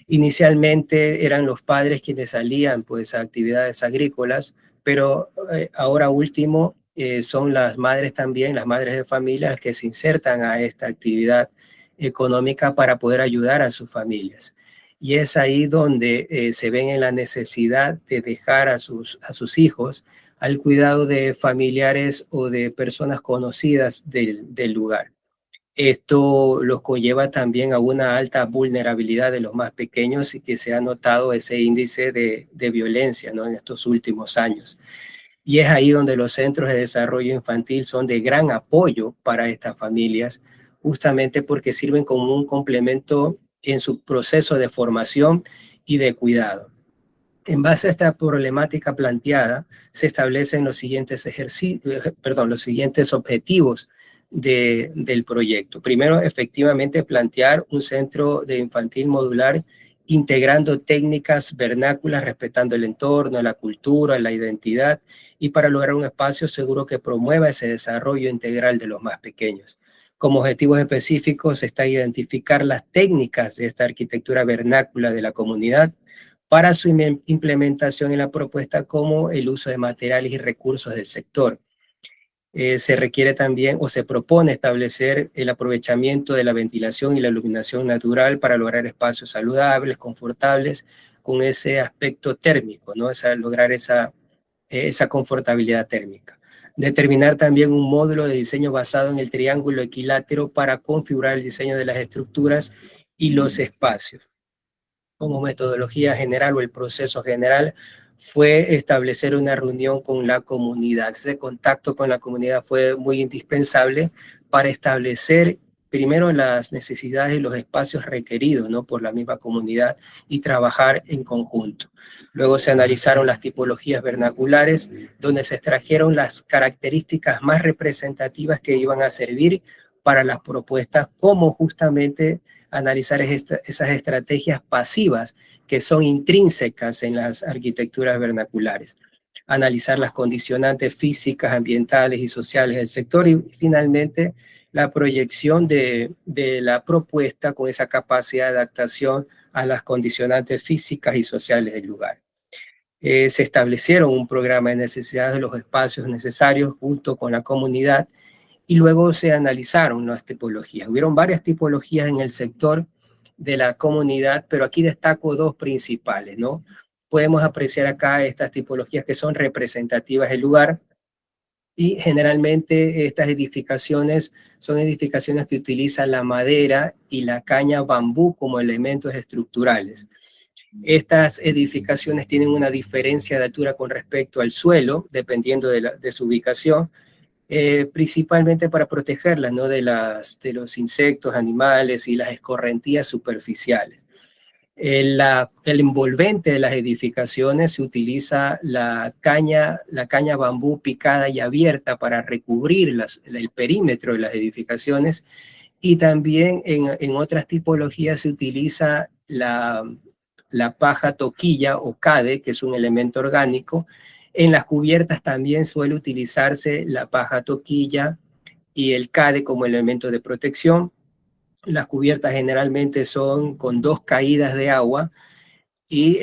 Inicialmente eran los padres quienes salían pues a actividades agrícolas, pero ahora último son las madres también, las madres de familia, las que se insertan a esta actividad económica para poder ayudar a sus familias. Y es ahí donde se ven en la necesidad de dejar a sus hijos al cuidado de familiares o de personas conocidas del lugar. Esto los conlleva también a una alta vulnerabilidad de los más pequeños y que se ha notado ese índice de violencia, ¿no?, en estos últimos años. Y es ahí donde los centros de desarrollo infantil son de gran apoyo para estas familias, justamente porque sirven como un complemento en su proceso de formación y de cuidado. En base a esta problemática planteada, se establecen los siguientes los siguientes objetivos del proyecto. Primero, efectivamente, plantear un centro de infantil modular integrando técnicas vernáculas, respetando el entorno, la cultura, la identidad, y para lograr un espacio seguro que promueva ese desarrollo integral de los más pequeños. Como objetivos específicos está identificar las técnicas de esta arquitectura vernácula de la comunidad para su implementación en la propuesta, como el uso de materiales y recursos del sector. Se requiere también o se propone establecer el aprovechamiento de la ventilación y la iluminación natural para lograr espacios saludables, confortables, con ese aspecto térmico, ¿no? Lograr esa confortabilidad térmica. Determinar también un módulo de diseño basado en el triángulo equilátero para configurar el diseño de las estructuras y los espacios. Como metodología general o el proceso general fue establecer una reunión con la comunidad. Ese contacto con la comunidad fue muy indispensable para establecer primero las necesidades y los espacios requeridos, ¿no?, por la misma comunidad y trabajar en conjunto. Luego se analizaron las tipologías vernaculares, donde se extrajeron las características más representativas que iban a servir para las propuestas, como justamente analizar esas estrategias pasivas que son intrínsecas en las arquitecturas vernaculares, analizar las condicionantes físicas, ambientales y sociales del sector y finalmente la proyección de la propuesta con esa capacidad de adaptación a las condicionantes físicas y sociales del lugar. Se establecieron un programa de necesidades de los espacios necesarios junto con la comunidad y luego se analizaron las tipologías. Hubieron varias tipologías en el sector de la comunidad, pero aquí destaco dos principales, ¿no? Podemos apreciar acá estas tipologías que son representativas del lugar y generalmente estas edificaciones son edificaciones que utilizan la madera y la caña bambú como elementos estructurales. Estas edificaciones tienen una diferencia de altura con respecto al suelo, dependiendo de su ubicación, principalmente para protegerlas, ¿no?, de los insectos, animales y las escorrentías superficiales. El envolvente de las edificaciones se utiliza la caña bambú picada y abierta para recubrir el perímetro de las edificaciones y también en otras tipologías se utiliza la paja toquilla o cade, que es un elemento orgánico. En las cubiertas también suele utilizarse la paja toquilla y el cade como elemento de protección. Las cubiertas generalmente son con 2 caídas de agua y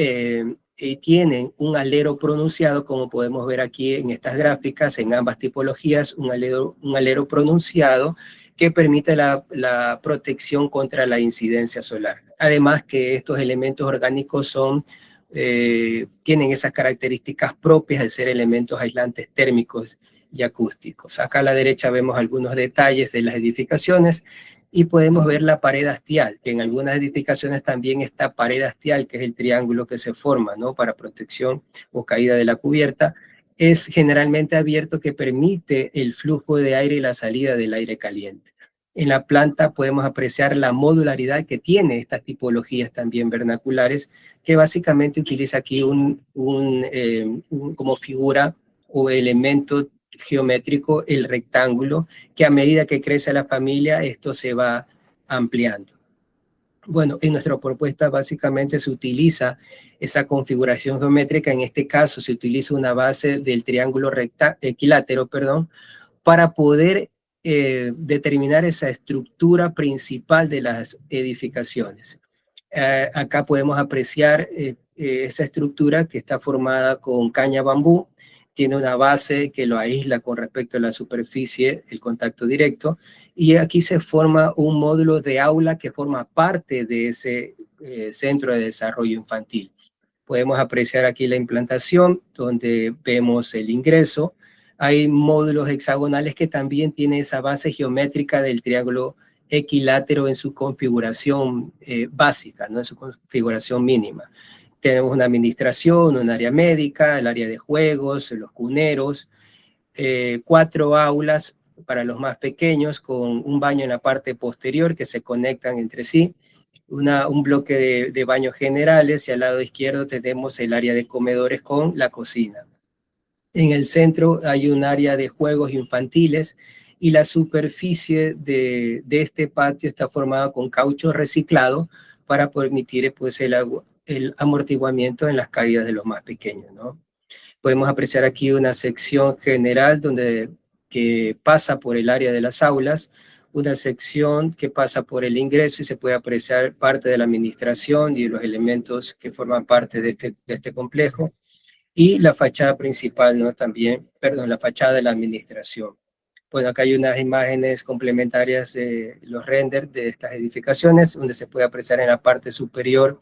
tienen un alero pronunciado, como podemos ver aquí en estas gráficas, en ambas tipologías, un alero pronunciado que permite la protección contra la incidencia solar. Además que estos elementos orgánicos tienen esas características propias de ser elementos aislantes térmicos y acústicos. Acá a la derecha vemos algunos detalles de las edificaciones y podemos ver la pared hastial, que en algunas edificaciones también está pared hastial, que es el triángulo que se forma, ¿no?, para protección o caída de la cubierta. Es generalmente abierto que permite el flujo de aire y la salida del aire caliente. En la planta podemos apreciar la modularidad que tiene estas tipologías también vernaculares, que básicamente utiliza aquí como figura o elemento geométrico el rectángulo, que a medida que crece la familia, esto se va ampliando. Bueno, en nuestra propuesta básicamente se utiliza esa configuración geométrica, en este caso se utiliza una base del triángulo equilátero, para poder determinar esa estructura principal de las edificaciones. Acá podemos apreciar esa estructura que está formada con caña bambú, tiene una base que lo aísla con respecto a la superficie, el contacto directo, y aquí se forma un módulo de aula que forma parte de ese centro de desarrollo infantil. Podemos apreciar aquí la implantación, donde vemos el ingreso. Hay módulos hexagonales que también tienen esa base geométrica del triángulo equilátero en su configuración básica, ¿no?, en su configuración mínima. Tenemos una administración, un área médica, el área de juegos, los cuneros, 4 aulas para los más pequeños con un baño en la parte posterior que se conectan entre sí, un bloque de baños generales y al lado izquierdo tenemos el área de comedores con la cocina. En el centro hay un área de juegos infantiles y la superficie de este patio está formada con caucho reciclado para permitir pues, el amortiguamiento en las caídas de los más pequeños, ¿no? Podemos apreciar aquí una sección general que pasa por el área de las aulas, una sección que pasa por el ingreso y se puede apreciar parte de la administración y los elementos que forman parte de este complejo, y la fachada principal, ¿no? También, la fachada de la administración. Bueno, acá hay unas imágenes complementarias de los renders de estas edificaciones, donde se puede apreciar en la parte superior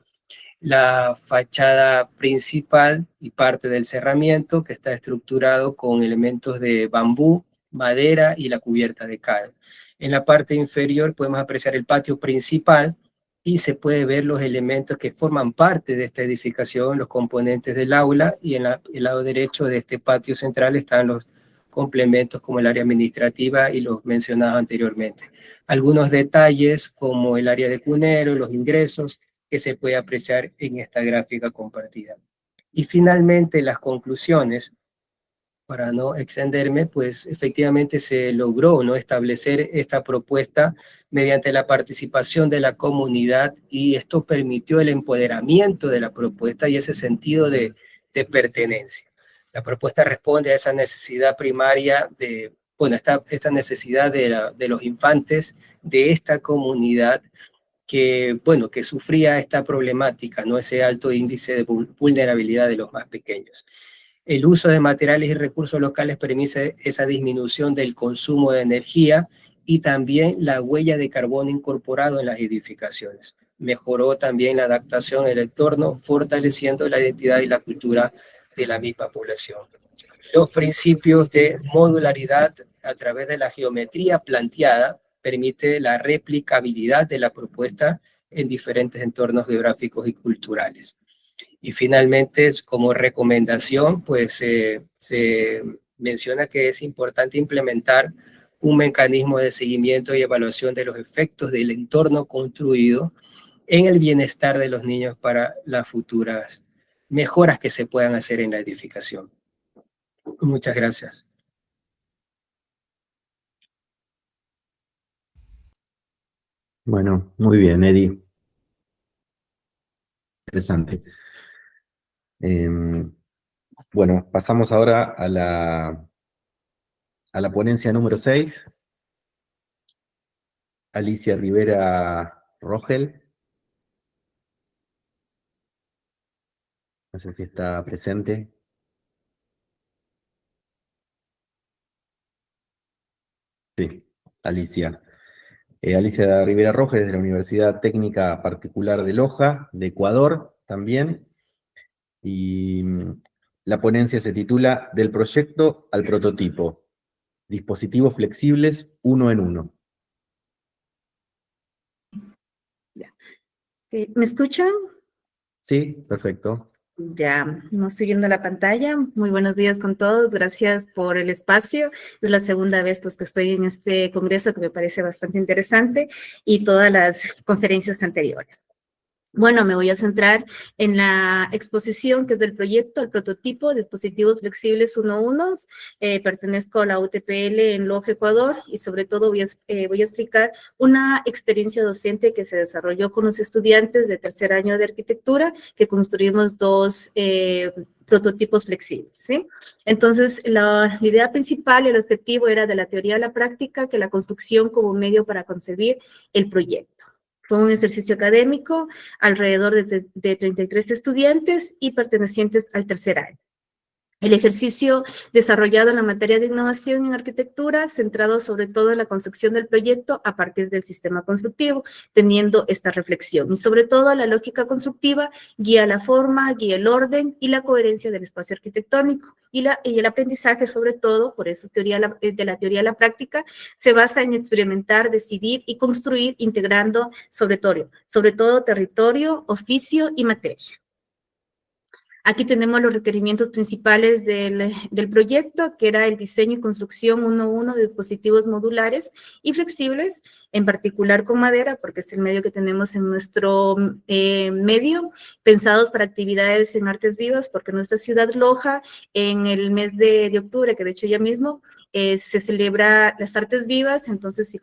la fachada principal y parte del cerramiento, que está estructurado con elementos de bambú, madera y la cubierta de cal. En la parte inferior podemos apreciar el patio principal y se puede ver los elementos que forman parte de esta edificación, los componentes del aula, y en el lado derecho de este patio central están complementos como el área administrativa y los mencionados anteriormente. Algunos detalles como el área de cunero, los ingresos que se puede apreciar en esta gráfica compartida. Y finalmente las conclusiones, para no extenderme, pues efectivamente se logró, ¿no?, establecer esta propuesta mediante la participación de la comunidad, y esto permitió el empoderamiento de la propuesta y ese sentido de pertenencia. La propuesta responde a esa necesidad primaria de, bueno, esta necesidad de los infantes de esta comunidad que, bueno, que sufría esta problemática, ¿no?, ese alto índice de vulnerabilidad de los más pequeños. El uso de materiales y recursos locales permite esa disminución del consumo de energía y también la huella de carbono incorporado en las edificaciones. Mejoró también la adaptación al entorno, fortaleciendo la identidad y la cultura de la misma población. Los principios de modularidad a través de la geometría planteada permite la replicabilidad de la propuesta en diferentes entornos geográficos y culturales. Y finalmente, como recomendación, pues se menciona que es importante implementar un mecanismo de seguimiento y evaluación de los efectos del entorno construido en el bienestar de los niños para las futuras mejoras que se puedan hacer en la edificación. Muchas gracias. Bueno, muy bien, Eddie. Interesante. Bueno, pasamos ahora a la ponencia número 6. Alicia Rivera Rogel. No sé si está presente. Sí, Alicia. Alicia Rivera Rogel, de la Universidad Técnica Particular de Loja, de Ecuador también. Y la ponencia se titula Del proyecto al prototipo. Dispositivos flexibles uno en uno. ¿Me escuchan? Sí, perfecto. Ya, no estoy viendo la pantalla. Muy buenos días con todos. Gracias por el espacio. Es la segunda vez pues, que estoy en este congreso que me parece bastante interesante y todas las conferencias anteriores. Bueno, me voy a centrar en la exposición que es del proyecto, el prototipo, dispositivos flexibles 1.1. Pertenezco a la UTPL en Loja, Ecuador, y sobre todo voy a explicar una experiencia docente que se desarrolló con los estudiantes de tercer año de arquitectura, que construimos dos prototipos flexibles, ¿sí? Entonces, la idea principal, el objetivo era de la teoría a la práctica, que la construcción como medio para concebir el proyecto. Fue un ejercicio académico, alrededor de 33 estudiantes y pertenecientes al tercer año. El ejercicio desarrollado en la materia de innovación en arquitectura, centrado sobre todo en la concepción del proyecto a partir del sistema constructivo, teniendo esta reflexión. Y sobre todo la lógica constructiva guía la forma, guía el orden y la coherencia del espacio arquitectónico. Y el aprendizaje, sobre todo, por eso de la teoría a la práctica, se basa en experimentar, decidir y construir integrando sobre todo territorio, oficio y materia. Aquí tenemos los requerimientos principales del proyecto, que era el diseño y construcción 1.1 de dispositivos modulares y flexibles, en particular con madera, porque es el medio que tenemos en nuestro medio, pensados para actividades en artes vivas, porque en nuestra ciudad Loja, en el mes de octubre, que de hecho ya mismo, se celebra las artes vivas, entonces si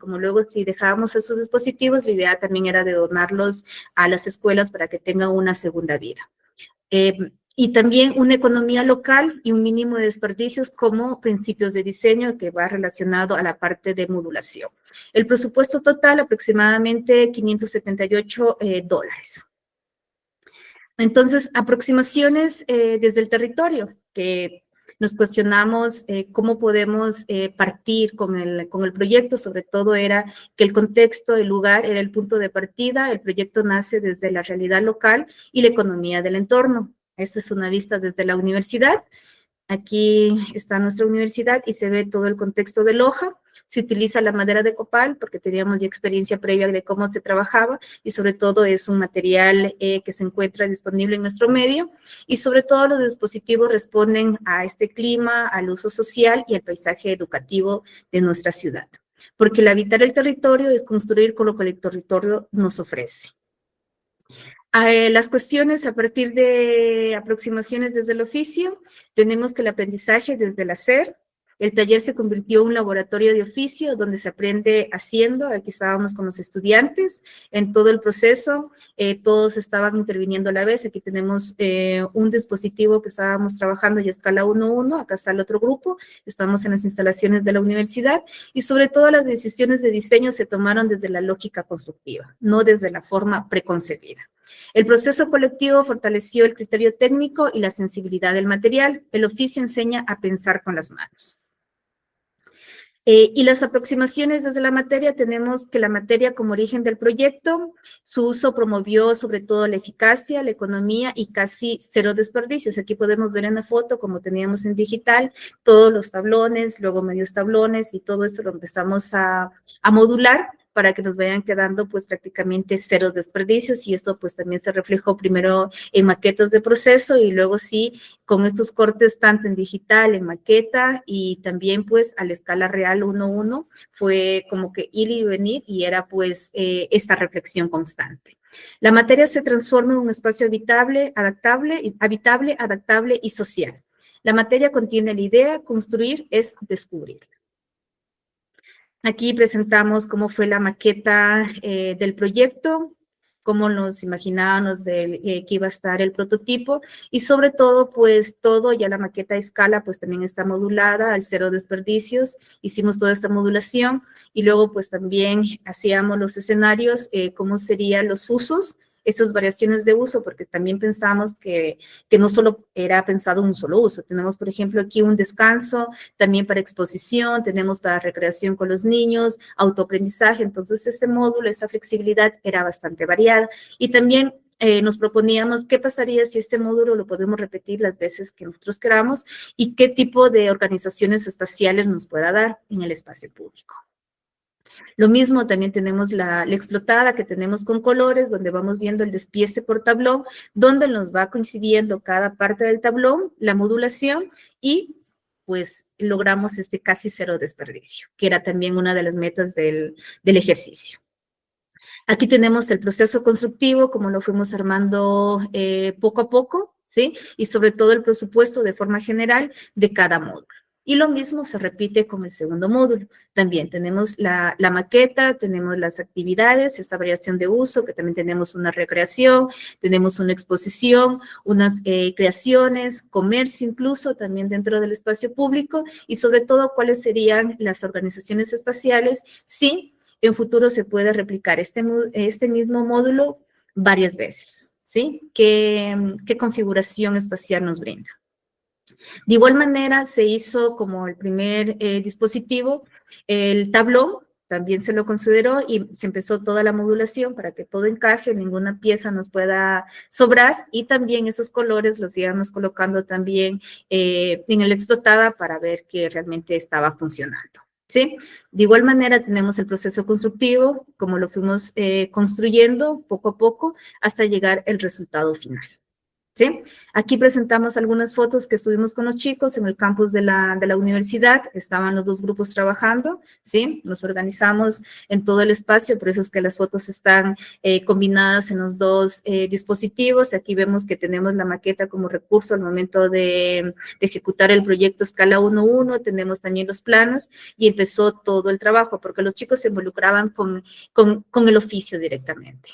dejábamos esos dispositivos, la idea también era de donarlos a las escuelas para que tengan una segunda vida. Y también una economía local y un mínimo de desperdicios como principios de diseño que va relacionado a la parte de modulación. El presupuesto total aproximadamente $578. Entonces, aproximaciones desde el territorio, que nos cuestionamos cómo podemos partir con el proyecto, sobre todo era que el contexto, el lugar era el punto de partida, el proyecto nace desde la realidad local y la economía del entorno. Esta es una vista desde la universidad. Aquí está nuestra universidad y se ve todo el contexto de Loja. Se utiliza la madera de copal porque teníamos ya experiencia previa de cómo se trabajaba y sobre todo es un material que se encuentra disponible en nuestro medio y sobre todo los dispositivos responden a este clima, al uso social y al paisaje educativo de nuestra ciudad. Porque el habitar el territorio es construir con lo que el territorio nos ofrece. Las cuestiones a partir de aproximaciones desde el oficio, tenemos que el aprendizaje desde el hacer, el taller se convirtió en un laboratorio de oficio donde se aprende haciendo, aquí estábamos con los estudiantes, en todo el proceso, todos estaban interviniendo a la vez, aquí tenemos un dispositivo que estábamos trabajando y a escala 1:1, acá está el otro grupo, estamos en las instalaciones de la universidad y sobre todo las decisiones de diseño se tomaron desde la lógica constructiva, no desde la forma preconcebida. El proceso colectivo fortaleció el criterio técnico y la sensibilidad del material. El oficio enseña a pensar con las manos. Y las aproximaciones desde la materia, tenemos que la materia como origen del proyecto, su uso promovió sobre todo la eficacia, la economía y casi cero desperdicios. Aquí podemos ver en la foto, como teníamos en digital, todos los tablones, luego medios tablones y todo eso lo empezamos a modular para que nos vayan quedando pues prácticamente cero desperdicios y esto pues también se reflejó primero en maquetas de proceso y luego sí con estos cortes tanto en digital, en maqueta y también pues a la escala real 1:1 fue como que ir y venir y era pues esta reflexión constante. La materia se transforma en un espacio habitable, adaptable y social. La materia contiene la idea, construir es descubrir. Aquí presentamos cómo fue la maqueta del proyecto, cómo nos imaginábamos que iba a estar el prototipo y sobre todo, pues todo, ya la maqueta a escala, pues también está modulada al cero desperdicios, hicimos toda esta modulación y luego pues también hacíamos los escenarios, cómo serían los usos, estas variaciones de uso, porque también pensamos que no solo era pensado un solo uso. Tenemos, por ejemplo, aquí un descanso, también para exposición, tenemos para recreación con los niños, autoaprendizaje. Entonces, ese módulo, esa flexibilidad era bastante variada. Y también nos proponíamos qué pasaría si este módulo lo podemos repetir las veces que nosotros queramos y qué tipo de organizaciones espaciales nos pueda dar en el espacio público. Lo mismo también tenemos la explotada que tenemos con colores, donde vamos viendo el despiece por tablón, donde nos va coincidiendo cada parte del tablón, la modulación y pues logramos este casi cero desperdicio, que era también una de las metas del ejercicio. Aquí tenemos el proceso constructivo, como lo fuimos armando poco a poco, ¿sí? Y sobre todo el presupuesto de forma general de cada módulo. Y lo mismo se repite con el segundo módulo. También tenemos la maqueta, tenemos las actividades, esta variación de uso, que también tenemos una recreación, tenemos una exposición, unas creaciones, comercio incluso, también dentro del espacio público, y sobre todo cuáles serían las organizaciones espaciales, si en futuro se puede replicar este mismo módulo varias veces, ¿sí? ¿Qué configuración espacial nos brinda? De igual manera, se hizo como el primer dispositivo, el tablón, también se lo consideró y se empezó toda la modulación para que todo encaje, ninguna pieza nos pueda sobrar y también esos colores los íbamos colocando también en la explotada para ver que realmente estaba funcionando. ¿Sí? De igual manera tenemos el proceso constructivo, como lo fuimos construyendo poco a poco hasta llegar al resultado final. ¿Sí? Aquí presentamos algunas fotos que estuvimos con los chicos en el campus de la universidad, estaban los dos grupos trabajando, ¿sí? Nos organizamos en todo el espacio, por eso es que las fotos están combinadas en los dos dispositivos. Aquí vemos que tenemos la maqueta como recurso al momento de ejecutar el proyecto a escala 1:1, tenemos también los planos y empezó todo el trabajo, porque los chicos se involucraban con el oficio directamente.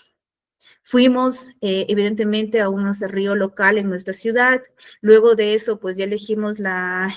Fuimos, evidentemente, a un acerrío local en nuestra ciudad. Luego de eso, pues ya elegimos la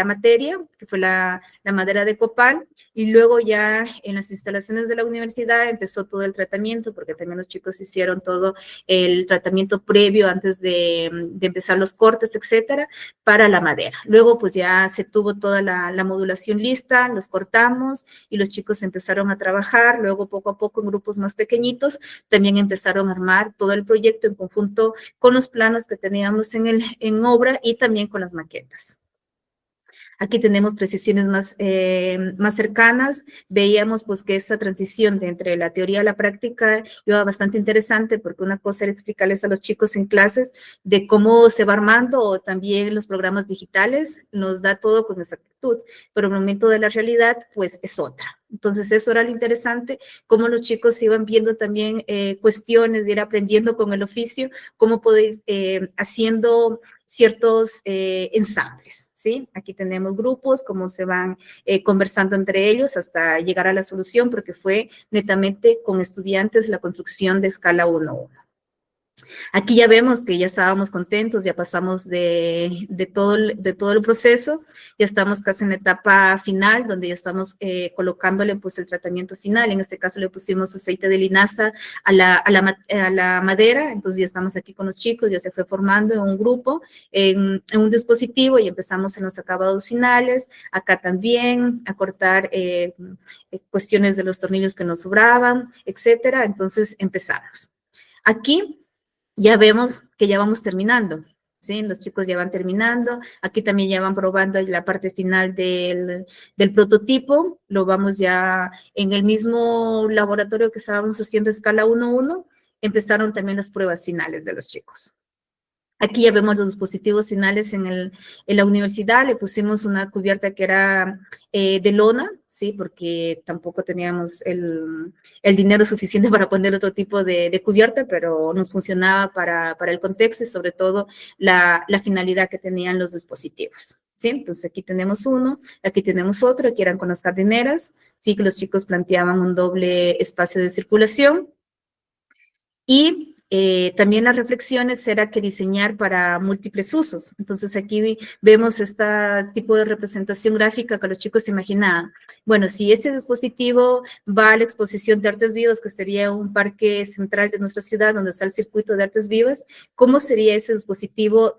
materia, que fue la madera de copal, y luego ya en las instalaciones de la universidad empezó todo el tratamiento, porque también los chicos hicieron todo el tratamiento previo antes de empezar los cortes, etcétera, para la madera. Luego, pues ya se tuvo toda la modulación lista, los cortamos y los chicos empezaron a trabajar. Luego, poco a poco, en grupos más pequeñitos, también empezaron a armar todo el proyecto en conjunto con los planos que teníamos en obra y también con las maquetas. Aquí tenemos precisiones más cercanas. Veíamos pues que esta transición de entre la teoría a la práctica iba bastante interesante, porque una cosa era explicarles a los chicos en clases de cómo se va armando, o también los programas digitales nos da todo con exactitud, pero el momento de la realidad pues es otra. Entonces eso era lo interesante, cómo los chicos iban viendo también cuestiones de ir aprendiendo con el oficio, cómo poder haciendo ciertos ensambles, ¿sí? Aquí tenemos grupos, cómo se van conversando entre ellos hasta llegar a la solución, porque fue netamente con estudiantes la construcción de escala 1-1. Aquí ya vemos que ya estábamos contentos, ya pasamos de todo el proceso, ya estamos casi en la etapa final, donde ya estamos colocándole pues el tratamiento final. En este caso le pusimos aceite de linaza a la madera, entonces ya estamos aquí con los chicos, ya se fue formando en un grupo, en un dispositivo, y empezamos en los acabados finales. Acá también a cortar cuestiones de los tornillos que nos sobraban, etcétera. Entonces empezamos. Aquí ya vemos que ya vamos terminando, ¿sí? Los chicos ya van terminando. Aquí también ya van probando la parte final del prototipo. Lo vamos ya en el mismo laboratorio que estábamos haciendo escala 1-1. Empezaron también las pruebas finales de los chicos. Aquí ya vemos los dispositivos finales en la universidad. Le pusimos una cubierta que era de lona, ¿sí? Porque tampoco teníamos el dinero suficiente para poner otro tipo de cubierta, pero nos funcionaba para el contexto y sobre todo la finalidad que tenían los dispositivos, ¿sí? Entonces aquí tenemos uno, aquí tenemos otro, aquí eran con las jardineras, ¿sí? Que los chicos planteaban un doble espacio de circulación. Y también las reflexiones era que diseñar para múltiples usos. Entonces aquí vemos este tipo de representación gráfica que los chicos se imaginaban. Bueno, si este dispositivo va a la exposición de Artes Vivas, que sería un parque central de nuestra ciudad donde está el circuito de Artes Vivas, ¿cómo sería ese dispositivo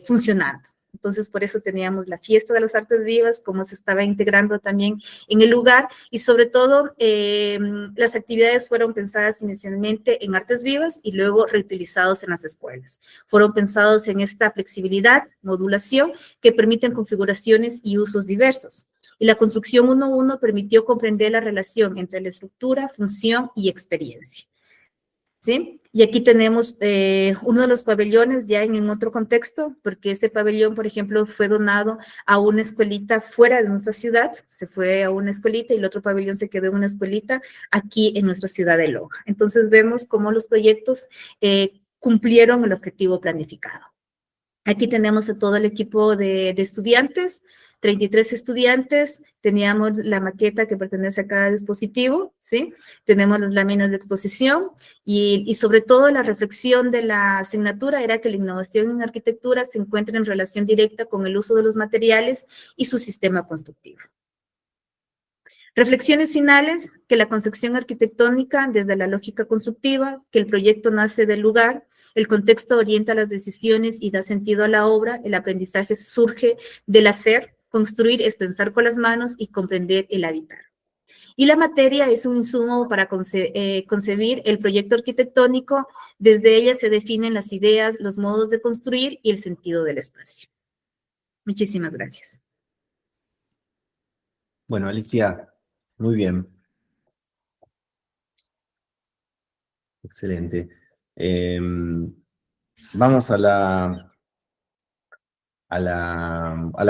funcionando? Entonces, por eso teníamos la fiesta de las artes vivas, cómo se estaba integrando también en el lugar, y sobre todo las actividades fueron pensadas inicialmente en artes vivas y luego reutilizados en las escuelas. Fueron pensados en esta flexibilidad, modulación, que permiten configuraciones y usos diversos. Y la construcción 1-1 permitió comprender la relación entre la estructura, función y experiencia, ¿sí? Y aquí tenemos uno de los pabellones ya en otro contexto, porque este pabellón, por ejemplo, fue donado a una escuelita fuera de nuestra ciudad, se fue a una escuelita, y el otro pabellón se quedó en una escuelita aquí en nuestra ciudad de Loja. Entonces vemos cómo los proyectos cumplieron el objetivo planificado. Aquí tenemos a todo el equipo de estudiantes, 33 estudiantes. Teníamos la maqueta que pertenece a cada dispositivo, ¿sí? Tenemos las láminas de exposición y sobre todo la reflexión de la asignatura era que la innovación en arquitectura se encuentra en relación directa con el uso de los materiales y su sistema constructivo. Reflexiones finales, que la concepción arquitectónica desde la lógica constructiva, que el proyecto nace del lugar, el contexto orienta las decisiones y da sentido a la obra, el aprendizaje surge del hacer, construir es pensar con las manos y comprender el habitar. Y la materia es un insumo para concebir el proyecto arquitectónico. Desde ella se definen las ideas, los modos de construir y el sentido del espacio. Muchísimas gracias. Bueno, Alicia, muy bien. Excelente. Vamos a la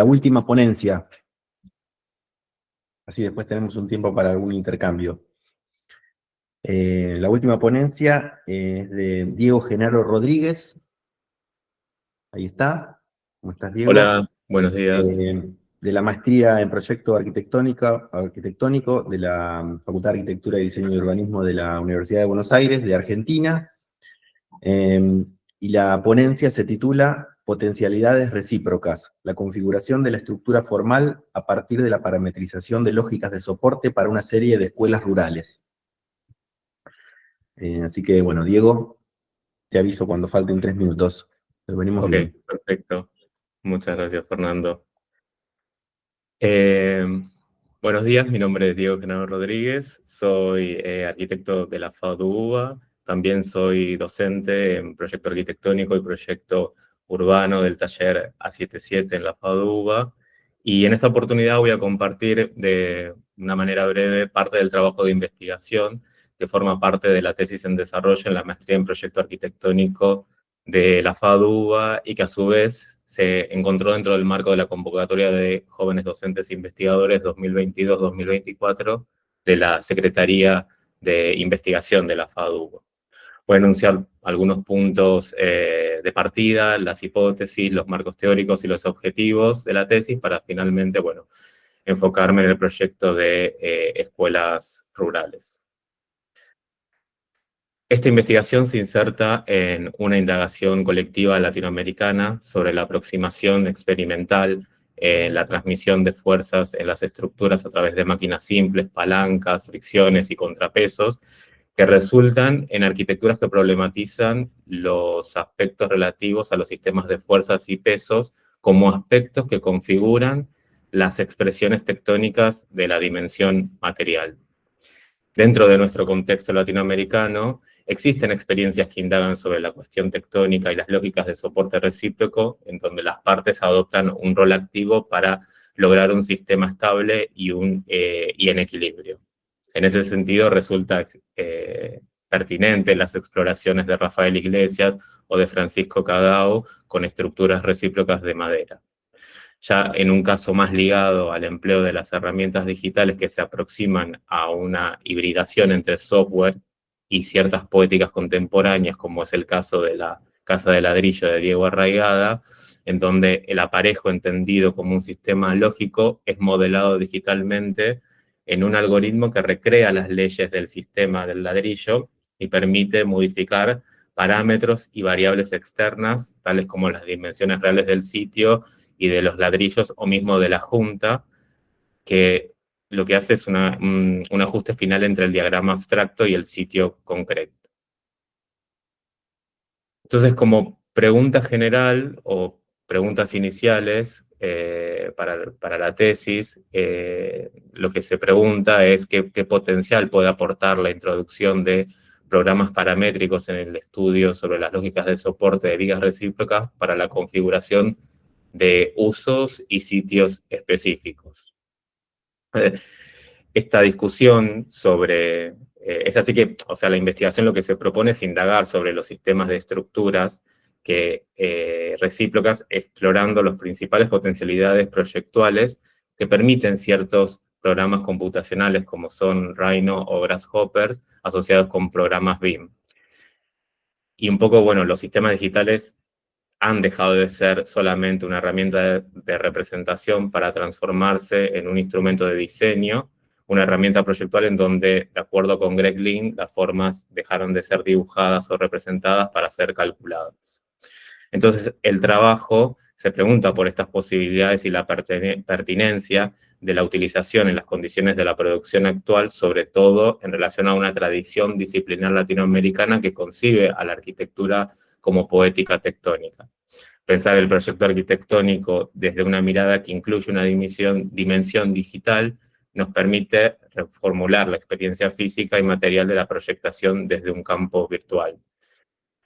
última ponencia. Así después tenemos un tiempo para algún intercambio. La última ponencia es de Diego Genaro Rodríguez. Ahí está. ¿Cómo estás, Diego? Hola, buenos días. De la maestría en proyecto arquitectónico de la Facultad de Arquitectura, Diseño y Urbanismo de la Universidad de Buenos Aires, de Argentina. Y la ponencia se titula Potencialidades recíprocas, la configuración de la estructura formal a partir de la parametrización de lógicas de soporte para una serie de escuelas rurales. Así que, bueno, Diego, te aviso cuando falten 3 minutos. Pero venimos Ok, bien. perfecto. Muchas gracias, Fernando. Buenos días, mi nombre es Diego Genaro Rodríguez, soy arquitecto de la FADUBA, también soy docente en proyecto arquitectónico y proyecto urbano del taller A77 en la FADUBA, Y en esta oportunidad voy a compartir de una manera breve parte del trabajo de investigación que forma parte de la tesis en desarrollo en la maestría en proyecto arquitectónico de la FADUBA y que a su vez se encontró dentro del marco de la convocatoria de jóvenes docentes e investigadores 2022-2024 de la Secretaría de Investigación de la FADUBA. Voy a enunciar algunos puntos de partida, las hipótesis, los marcos teóricos y los objetivos de la tesis para finalmente, bueno, enfocarme en el proyecto de escuelas rurales. Esta investigación se inserta en una indagación colectiva latinoamericana sobre la aproximación experimental en la transmisión de fuerzas en las estructuras a través de máquinas simples, palancas, fricciones y contrapesos, que resultan en arquitecturas que problematizan los aspectos relativos a los sistemas de fuerzas y pesos como aspectos que configuran las expresiones tectónicas de la dimensión material. Dentro de nuestro contexto latinoamericano, existen experiencias que indagan sobre la cuestión tectónica y las lógicas de soporte recíproco, en donde las partes adoptan un rol activo para lograr un sistema estable y en equilibrio. En ese sentido, resulta pertinente las exploraciones de Rafael Iglesias o de Francisco Cadao con estructuras recíprocas de madera. Ya en un caso más ligado al empleo de las herramientas digitales que se aproximan a una hibridación entre software y ciertas poéticas contemporáneas, como es el caso de la Casa de Ladrillo de Diego Arraigada, en donde el aparejo entendido como un sistema lógico es modelado digitalmente en un algoritmo que recrea las leyes del sistema del ladrillo y permite modificar parámetros y variables externas, tales como las dimensiones reales del sitio y de los ladrillos o mismo de la junta, que lo que hace es un ajuste final entre el diagrama abstracto y el sitio concreto. Entonces, como pregunta general o preguntas iniciales para la tesis, lo que se pregunta es qué potencial puede aportar la introducción de programas paramétricos en el estudio sobre las lógicas de soporte de vigas recíprocas para la configuración de usos y sitios específicos. Esta discusión sobre, es así que, o sea, la investigación lo que se propone es indagar sobre los sistemas de estructuras recíprocas, explorando las principales potencialidades proyectuales que permiten ciertos programas computacionales como son Rhino o Grasshoppers asociados con programas BIM. Y un poco, bueno, los sistemas digitales han dejado de ser solamente una herramienta de representación para transformarse en un instrumento de diseño, una herramienta proyectual en donde, de acuerdo con Greg Lynn, las formas dejaron de ser dibujadas o representadas para ser calculadas. Entonces, el trabajo se pregunta por estas posibilidades y la pertinencia de la utilización en las condiciones de la producción actual, sobre todo en relación a una tradición disciplinar latinoamericana que concibe a la arquitectura como poética tectónica. Pensar el proyecto arquitectónico desde una mirada que incluye una dimensión digital nos permite reformular la experiencia física y material de la proyectación desde un campo virtual.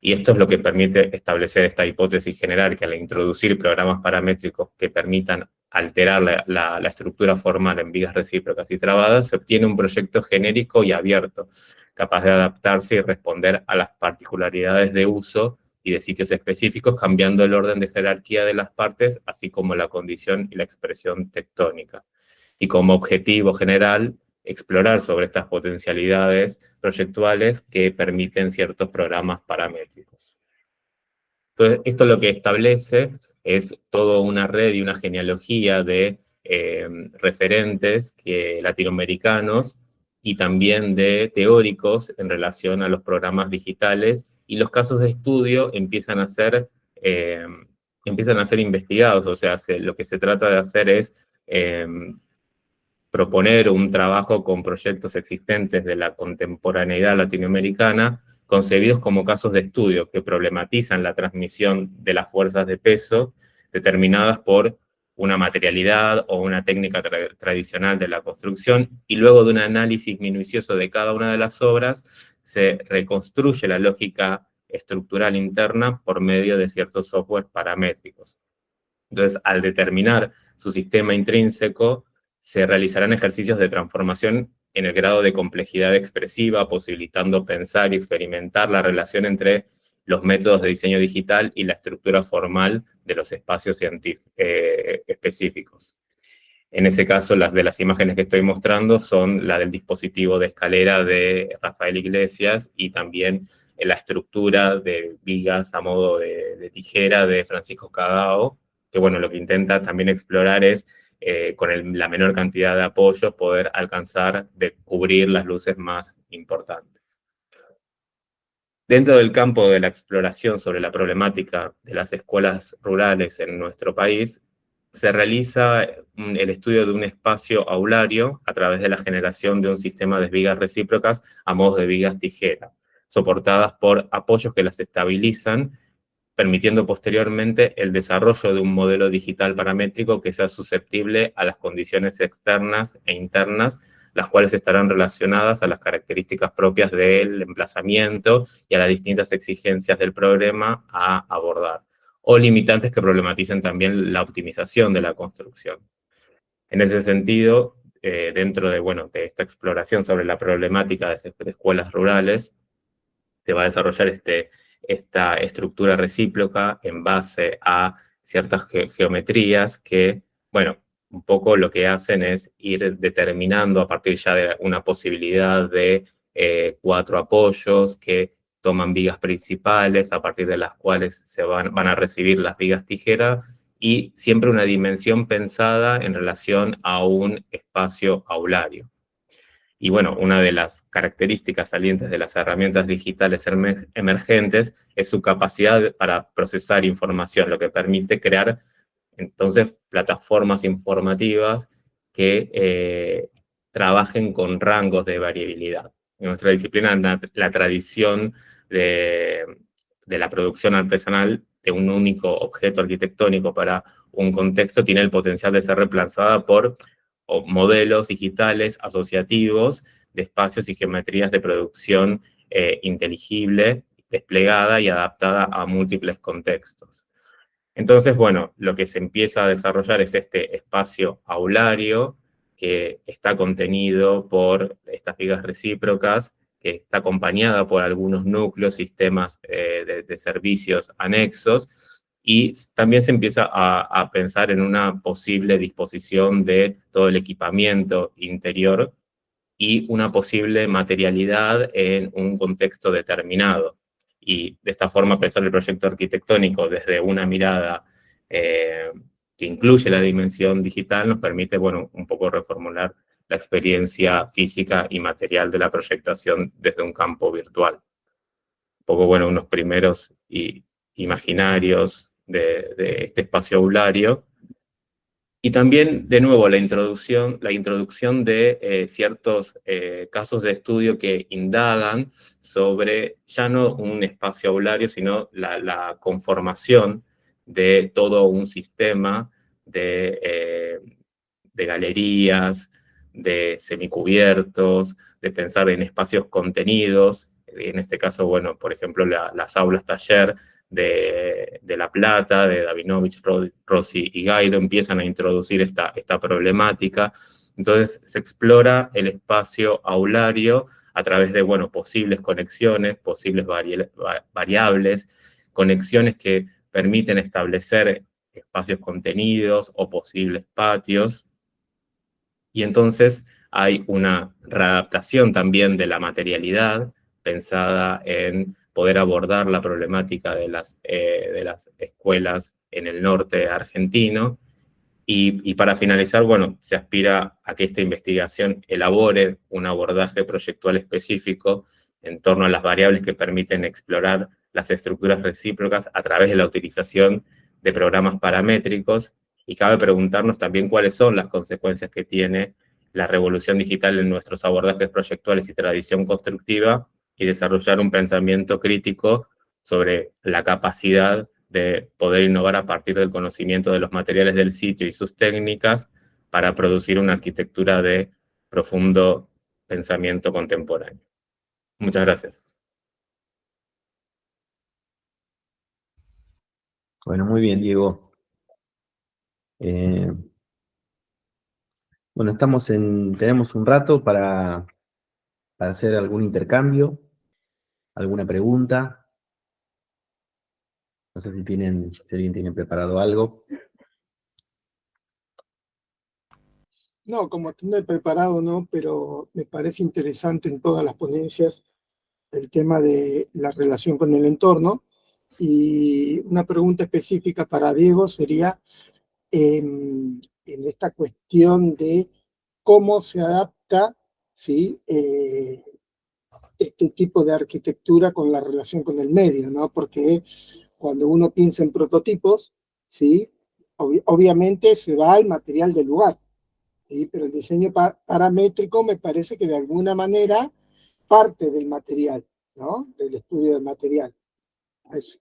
Y esto es lo que permite establecer esta hipótesis general, que al introducir programas paramétricos que permitan alterar la estructura formal en vigas recíprocas y trabadas, se obtiene un proyecto genérico y abierto, capaz de adaptarse y responder a las particularidades de uso y de sitios específicos, cambiando el orden de jerarquía de las partes, así como la condición y la expresión tectónica. Y como objetivo general, explorar sobre estas potencialidades proyectuales que permiten ciertos programas paramétricos. Entonces, esto lo que establece es toda una red y una genealogía de referentes latinoamericanos y también de teóricos en relación a los programas digitales, y los casos de estudio empiezan a ser investigados. O sea, lo que se trata de hacer es proponer un trabajo con proyectos existentes de la contemporaneidad latinoamericana, concebidos como casos de estudio que problematizan la transmisión de las fuerzas de peso determinadas por una materialidad o una técnica tradicional de la construcción, y luego de un análisis minucioso de cada una de las obras, se reconstruye la lógica estructural interna por medio de ciertos software paramétricos. Entonces, al determinar su sistema intrínseco, se realizarán ejercicios de transformación en el grado de complejidad expresiva, posibilitando pensar y experimentar la relación entre los métodos de diseño digital y la estructura formal de los espacios específicos. En ese caso, las de las imágenes que estoy mostrando son la del dispositivo de escalera de Rafael Iglesias y también la estructura de vigas a modo de tijera de Francisco Cagao, que bueno, lo que intenta también explorar es, con la menor cantidad de apoyos, poder alcanzar de cubrir las luces más importantes. Dentro del campo de la exploración sobre la problemática de las escuelas rurales en nuestro país, se realiza el estudio de un espacio aulario a través de la generación de un sistema de vigas recíprocas a modo de vigas tijera, soportadas por apoyos que las estabilizan, permitiendo posteriormente el desarrollo de un modelo digital paramétrico que sea susceptible a las condiciones externas e internas, las cuales estarán relacionadas a las características propias del emplazamiento y a las distintas exigencias del problema a abordar, o limitantes que problematicen también la optimización de la construcción. En ese sentido, dentro de esta exploración sobre la problemática de escuelas rurales, se va a desarrollar esta estructura recíproca en base a ciertas geometrías que, bueno, un poco lo que hacen es ir determinando a partir ya de una posibilidad de 4 apoyos que toman vigas principales, a partir de las cuales van a recibir las vigas tijera, y siempre una dimensión pensada en relación a un espacio aulario. Y bueno, una de las características salientes de las herramientas digitales emergentes es su capacidad para procesar información, lo que permite crear entonces plataformas informativas que trabajen con rangos de variabilidad. En nuestra disciplina, la tradición de la producción artesanal de un único objeto arquitectónico para un contexto tiene el potencial de ser reemplazada por modelos digitales asociativos de espacios y geometrías de producción inteligible, desplegada y adaptada a múltiples contextos. Entonces, bueno, lo que se empieza a desarrollar es este espacio aulario que está contenido por estas vigas recíprocas, que está acompañada por algunos núcleos, sistemas de servicios anexos, y también se empieza a pensar en una posible disposición de todo el equipamiento interior y una posible materialidad en un contexto determinado. Y de esta forma pensar el proyecto arquitectónico desde una mirada que incluye la dimensión digital nos permite, bueno, un poco reformular la experiencia física y material de la proyectación desde un campo virtual. Un poco, bueno, unos primeros imaginarios de este espacio aulario. Y también, de nuevo, la introducción de ciertos casos de estudio que indagan sobre ya no un espacio aulario, sino la conformación de todo un sistema de galerías, de semicubiertos, de pensar en espacios contenidos. En este caso, bueno, por ejemplo, las aulas taller de La Plata, de Davinovich, Rossi y Gaido empiezan a introducir esta problemática. Entonces se explora el espacio aulario a través de, bueno, posibles conexiones, posibles variables, conexiones que permiten establecer espacios contenidos o posibles patios. Y entonces hay una readaptación también de la materialidad pensada en poder abordar la problemática de las escuelas en el norte argentino. Y para finalizar, bueno, se aspira a que esta investigación elabore un abordaje proyectual específico en torno a las variables que permiten explorar las estructuras recíprocas a través de la utilización de programas paramétricos, y cabe preguntarnos también cuáles son las consecuencias que tiene la revolución digital en nuestros abordajes proyectuales y tradición constructiva, y desarrollar un pensamiento crítico sobre la capacidad de poder innovar a partir del conocimiento de los materiales del sitio y sus técnicas para producir una arquitectura de profundo pensamiento contemporáneo. Muchas gracias. Bueno, muy bien, Diego. Bueno, tenemos un rato para hacer algún intercambio, alguna pregunta. No sé si alguien tiene preparado algo. No, como tener preparado, no, pero me parece interesante en todas las ponencias el tema de la relación con el entorno. Y una pregunta específica para Diego sería en esta cuestión de cómo se adapta, ¿sí? Este tipo de arquitectura con la relación con el medio, ¿no? Porque cuando uno piensa en prototipos, ¿sí? Obviamente se va al material del lugar, ¿sí? Pero el diseño paramétrico me parece que de alguna manera parte del material, ¿no? Del estudio del material. Eso.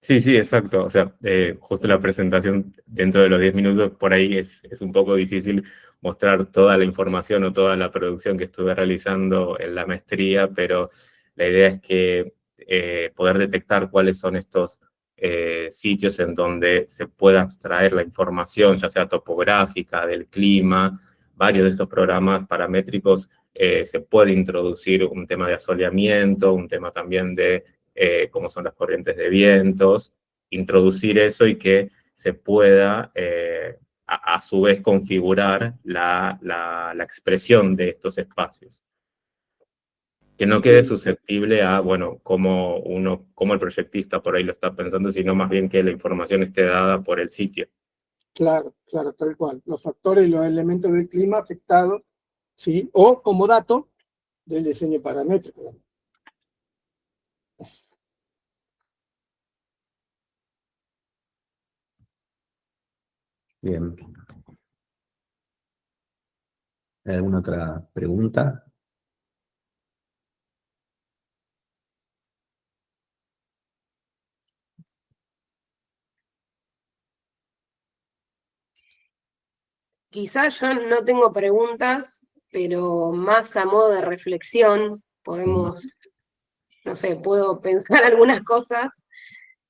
Sí, sí, exacto. O sea, justo la presentación dentro de los 10 minutos, por ahí es un poco difícil mostrar toda la información o toda la producción que estuve realizando en la maestría, pero la idea es que poder detectar cuáles son estos sitios en donde se pueda extraer la información, ya sea topográfica, del clima. Varios de estos programas paramétricos se puede introducir un tema de asoleamiento, un tema también de cómo son las corrientes de vientos, introducir eso y que se pueda a su vez configurar la expresión de estos espacios. Que no quede susceptible a, bueno, cómo el proyectista por ahí lo está pensando, sino más bien que la información esté dada por el sitio. Claro, claro, tal cual. Los factores y los elementos del clima afectados, ¿sí? O como dato del diseño paramétrico. Bien. ¿Hay alguna otra pregunta? Quizás yo no tengo preguntas, pero más a modo de reflexión, no sé, puedo pensar algunas cosas.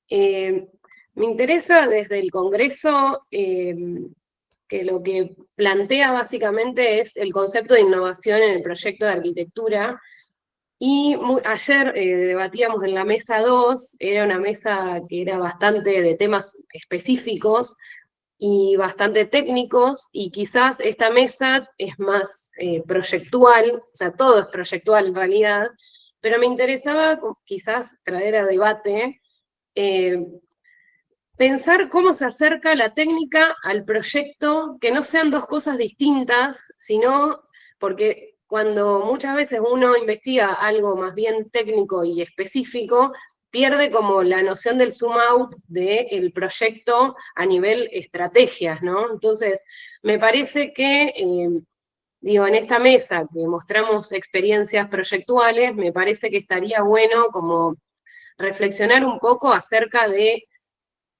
Me interesa desde el Congreso que lo que plantea básicamente es el concepto de innovación en el proyecto de arquitectura. Y ayer debatíamos en la mesa 2, era una mesa que era bastante de temas específicos y bastante técnicos, y quizás esta mesa es más proyectual, o sea, todo es proyectual en realidad, pero me interesaba quizás traer a debate pensar cómo se acerca la técnica al proyecto, que no sean dos cosas distintas, sino porque cuando muchas veces uno investiga algo más bien técnico y específico, pierde como la noción del zoom out del proyecto a nivel estrategias, ¿no? Entonces, me parece que, digo, en esta mesa que mostramos experiencias proyectuales, me parece que estaría bueno como reflexionar un poco acerca de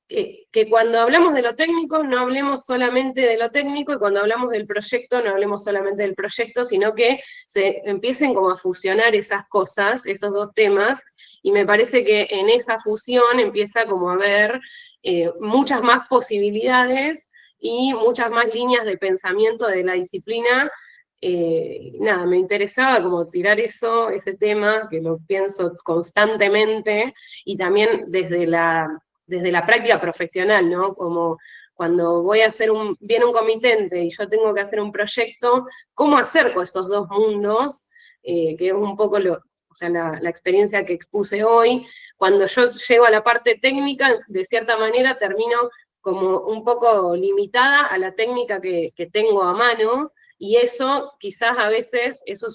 que cuando hablamos de lo técnico no hablemos solamente de lo técnico, y cuando hablamos del proyecto no hablemos solamente del proyecto, sino que se empiecen como a fusionar esas cosas, esos dos temas, y me parece que en esa fusión empieza como a haber muchas más posibilidades y muchas más líneas de pensamiento de la disciplina. Nada, me interesaba como tirar ese tema, que lo pienso constantemente, y también desde la práctica profesional, ¿no? Como cuando voy a hacer viene un comitente y yo tengo que hacer un proyecto, ¿cómo acerco esos dos mundos? Que es un poco la experiencia que expuse hoy. Cuando yo llego a la parte técnica, de cierta manera termino como un poco limitada a la técnica que tengo a mano, y eso quizás a veces, eso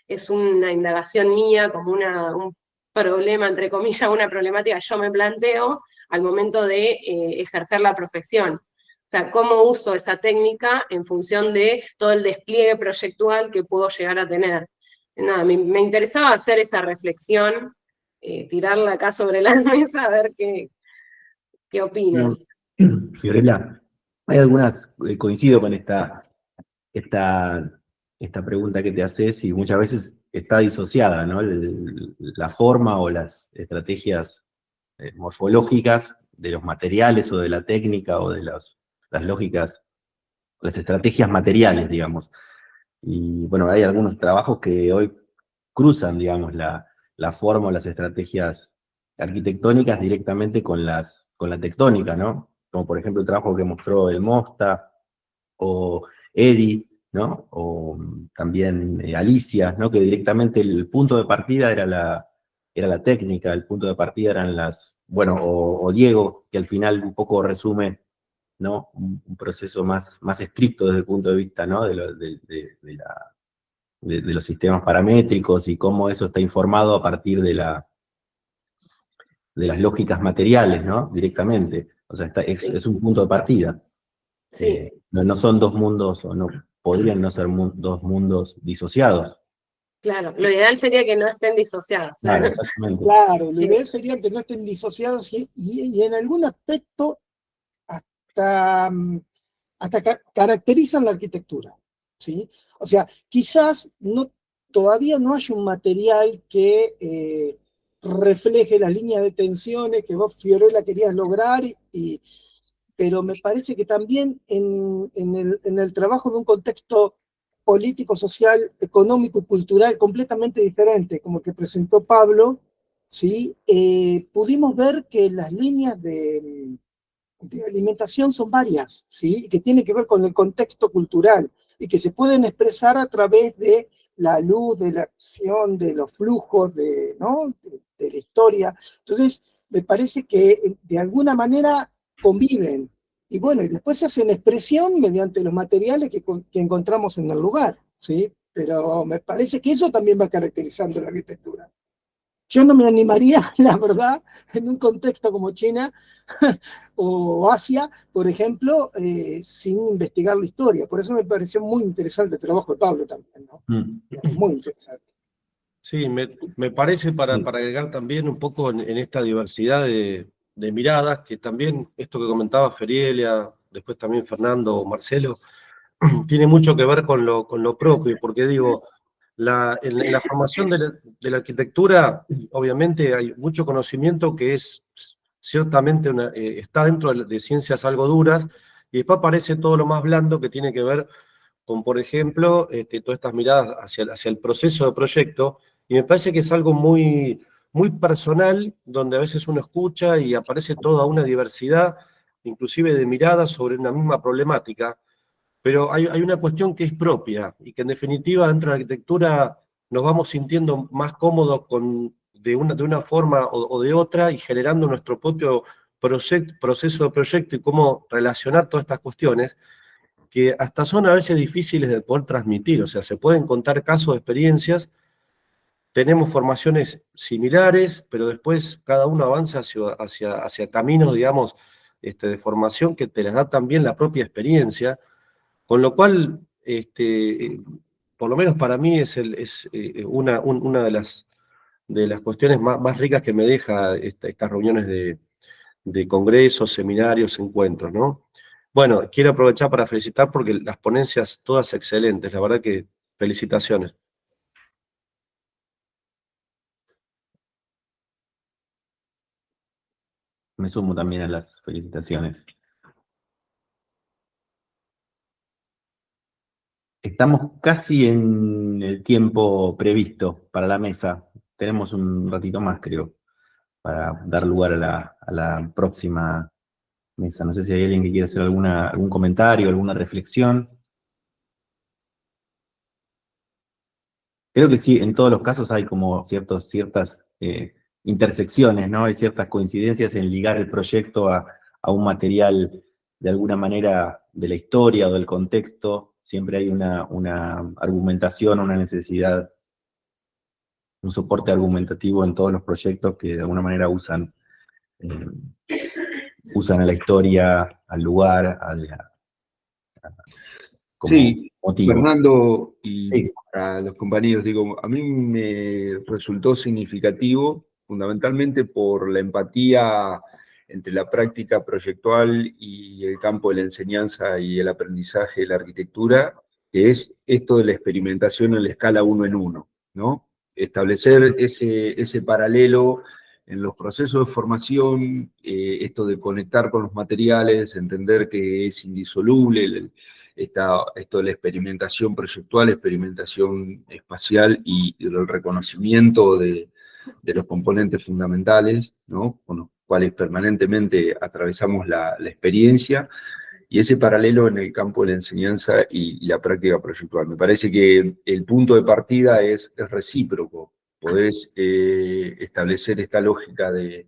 es una indagación mía, como un problema, entre comillas, una problemática que yo me planteo al momento de ejercer la profesión. O sea, cómo uso esa técnica en función de todo el despliegue proyectual que puedo llegar a tener. Nada, me interesaba hacer esa reflexión, tirarla acá sobre la mesa, a ver qué opinan. Fiorella, hay algunas, coincido con esta pregunta que te haces, y muchas veces está disociada, ¿no? La forma o las estrategias morfológicas los materiales o de la técnica o de las lógicas, las estrategias materiales, digamos. Y bueno, hay algunos trabajos que hoy cruzan, digamos, la forma o las estrategias arquitectónicas directamente con la tectónica, ¿no? Como por ejemplo el trabajo que mostró el Mosta, o Eddie, ¿no? O también Alicia, ¿no? Que directamente el punto de partida era la técnica, el punto de partida eran bueno, o Diego, que al final un poco resume, ¿no? Un proceso más estricto desde el punto de vista, ¿no? De los sistemas paramétricos y cómo eso está informado a partir de las lógicas materiales, ¿no? Directamente. O sea, es un punto de partida. Sí. No son dos mundos, o no podrían no ser dos mundos disociados. Claro, lo ideal sería que no estén disociados. Claro, exactamente. Claro, lo ideal sería que no estén disociados y en algún aspecto hasta caracterizan la arquitectura, ¿sí? O sea, quizás todavía no hay un material que refleje las líneas de tensiones que vos, Fiorella, querías lograr, pero me parece que también en el trabajo de un contexto político, social, económico y cultural completamente diferente, como el que presentó Pablo, ¿sí? Pudimos ver que las líneas de alimentación son varias, ¿sí? Que tienen que ver con el contexto cultural y que se pueden expresar a través de la luz, de la acción, de los flujos, ¿no? de la historia. Entonces, me parece que de alguna manera conviven. Y bueno, y después se hacen expresión mediante los materiales que encontramos en el lugar, ¿sí? Pero me parece que eso también va caracterizando la arquitectura. Yo no me animaría, la verdad, en un contexto como China o Asia, por ejemplo, sin investigar la historia. Por eso me pareció muy interesante el trabajo de Pablo también, ¿no? Muy interesante. Sí, me parece para agregar también un poco en esta diversidad de miradas, que también esto que comentaba Ferielia, después también Fernando o Marcelo, tiene mucho que ver con lo propio, porque digo, en la formación de la arquitectura, obviamente hay mucho conocimiento que es ciertamente está dentro de ciencias algo duras, y después aparece todo lo más blando que tiene que ver con, por ejemplo, todas estas miradas hacia el proceso de proyecto, y me parece que es algo muy, muy personal, donde a veces uno escucha y aparece toda una diversidad, inclusive de miradas sobre una misma problemática, pero hay una cuestión que es propia, y que en definitiva dentro de la arquitectura nos vamos sintiendo más cómodos de una forma o de otra, y generando nuestro propio proceso de proyecto y cómo relacionar todas estas cuestiones, que hasta son a veces difíciles de poder transmitir. O sea, se pueden contar casos de experiencias, tenemos formaciones similares, pero después cada uno avanza hacia caminos, digamos, de formación que te las da también la propia experiencia, con lo cual, por lo menos para mí es una de las cuestiones más ricas que me deja estas reuniones de congresos, seminarios, encuentros, ¿no? Bueno, quiero aprovechar para felicitar porque las ponencias todas excelentes, la verdad que felicitaciones. Me sumo también a las felicitaciones. Estamos casi en el tiempo previsto para la mesa. Tenemos un ratito más, creo, para dar lugar a la próxima mesa. No sé si hay alguien que quiera hacer algún comentario, alguna reflexión. Creo que sí, en todos los casos hay como ciertas intersecciones, ¿no? Hay ciertas coincidencias en ligar el proyecto a un material de alguna manera de la historia o del contexto. Siempre hay una argumentación, una necesidad, un soporte argumentativo en todos los proyectos que de alguna manera usan a la historia, al lugar, como sí, motivo. Fernando y Sí. a los compañeros, digo, a mí me resultó significativo, fundamentalmente por la empatía entre la práctica proyectual y el campo de la enseñanza y el aprendizaje de la arquitectura, que es esto de la experimentación en la escala 1 en 1, ¿no? Establecer ese paralelo en los procesos de formación, esto de conectar con los materiales, entender que es indisoluble, esto de la experimentación proyectual, experimentación espacial y el reconocimiento de los componentes fundamentales, ¿no? Con los cuales permanentemente atravesamos la experiencia, y ese paralelo en el campo de la enseñanza y la práctica proyectual. Me parece que el punto de partida es recíproco. Podés establecer esta lógica de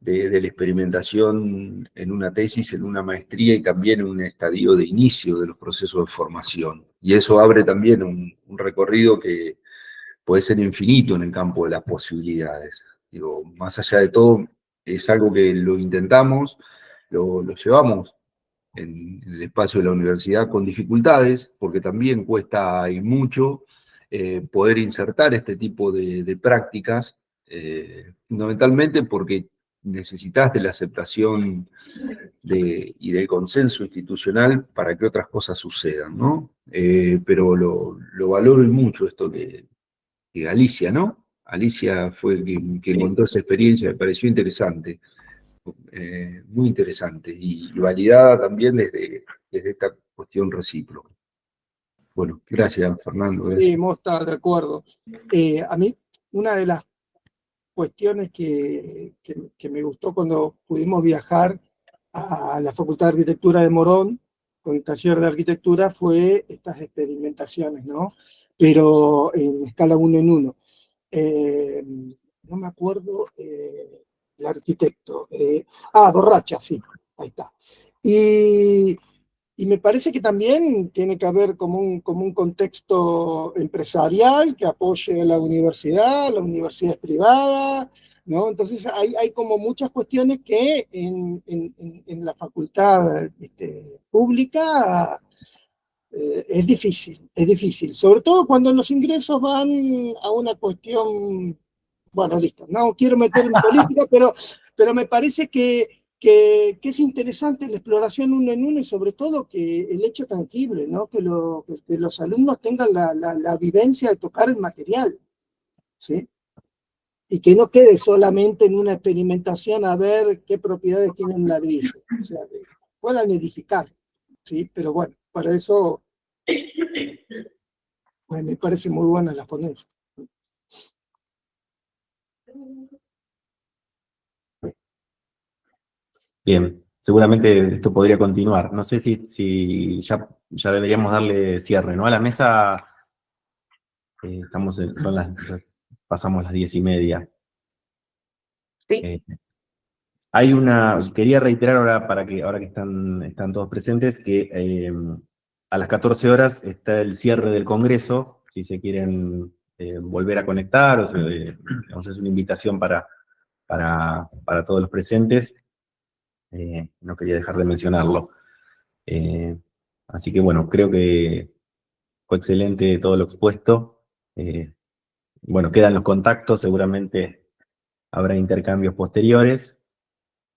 la experimentación en una tesis, en una maestría y también en un estadio de inicio de los procesos de formación. Y eso abre también un recorrido que puede ser infinito en el campo de las posibilidades. Digo, más allá de todo, es algo que lo intentamos, lo llevamos en el espacio de la universidad con dificultades, porque también cuesta y mucho poder insertar este tipo de prácticas, fundamentalmente porque necesitas de la aceptación y del consenso institucional para que otras cosas sucedan, ¿no? Pero lo valoro y mucho esto que Alicia, ¿no? Alicia fue quien contó esa experiencia, me pareció interesante, muy interesante, y validada también desde esta cuestión recíproca. Bueno, gracias, Fernando. Sí, Mosta, de acuerdo. A mí, una de las cuestiones que me gustó cuando pudimos viajar a la Facultad de Arquitectura de Morón, con el taller de arquitectura, fue estas experimentaciones, ¿no? Pero en escala 1 en 1. No me acuerdo el arquitecto. Borracha, sí, ahí está. Y me parece que también tiene que haber como un contexto empresarial que apoye a la universidad es privada, ¿no? Entonces hay como muchas cuestiones que en la facultad pública es difícil, sobre todo cuando los ingresos van a una cuestión, bueno, listo, no quiero meterme en política, pero me parece que es interesante la exploración 1 en 1 y sobre todo que el hecho tangible, ¿no? Que los alumnos tengan la vivencia de tocar el material, ¿sí? Y que no quede solamente en una experimentación a ver qué propiedades tiene un ladrillo, o sea, que puedan edificar, ¿sí? Pero bueno, para eso me parece muy buena la ponencia. Bien, seguramente esto podría continuar. No sé si ya deberíamos darle cierre, ¿no? A la mesa pasamos las 10:30. Sí. Quería reiterar ahora que están todos presentes, que a las 14 horas está el cierre del Congreso, si se quieren volver a conectar, es una invitación para todos los presentes. No quería dejar de mencionarlo. Así que bueno, creo que fue excelente todo lo expuesto. Bueno, quedan los contactos, seguramente habrá intercambios posteriores,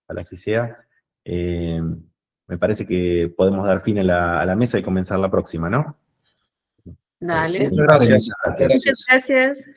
ojalá así sea. Me parece que podemos dar fin a la mesa y comenzar la próxima, ¿no? Dale. Muchas gracias. Muchas gracias.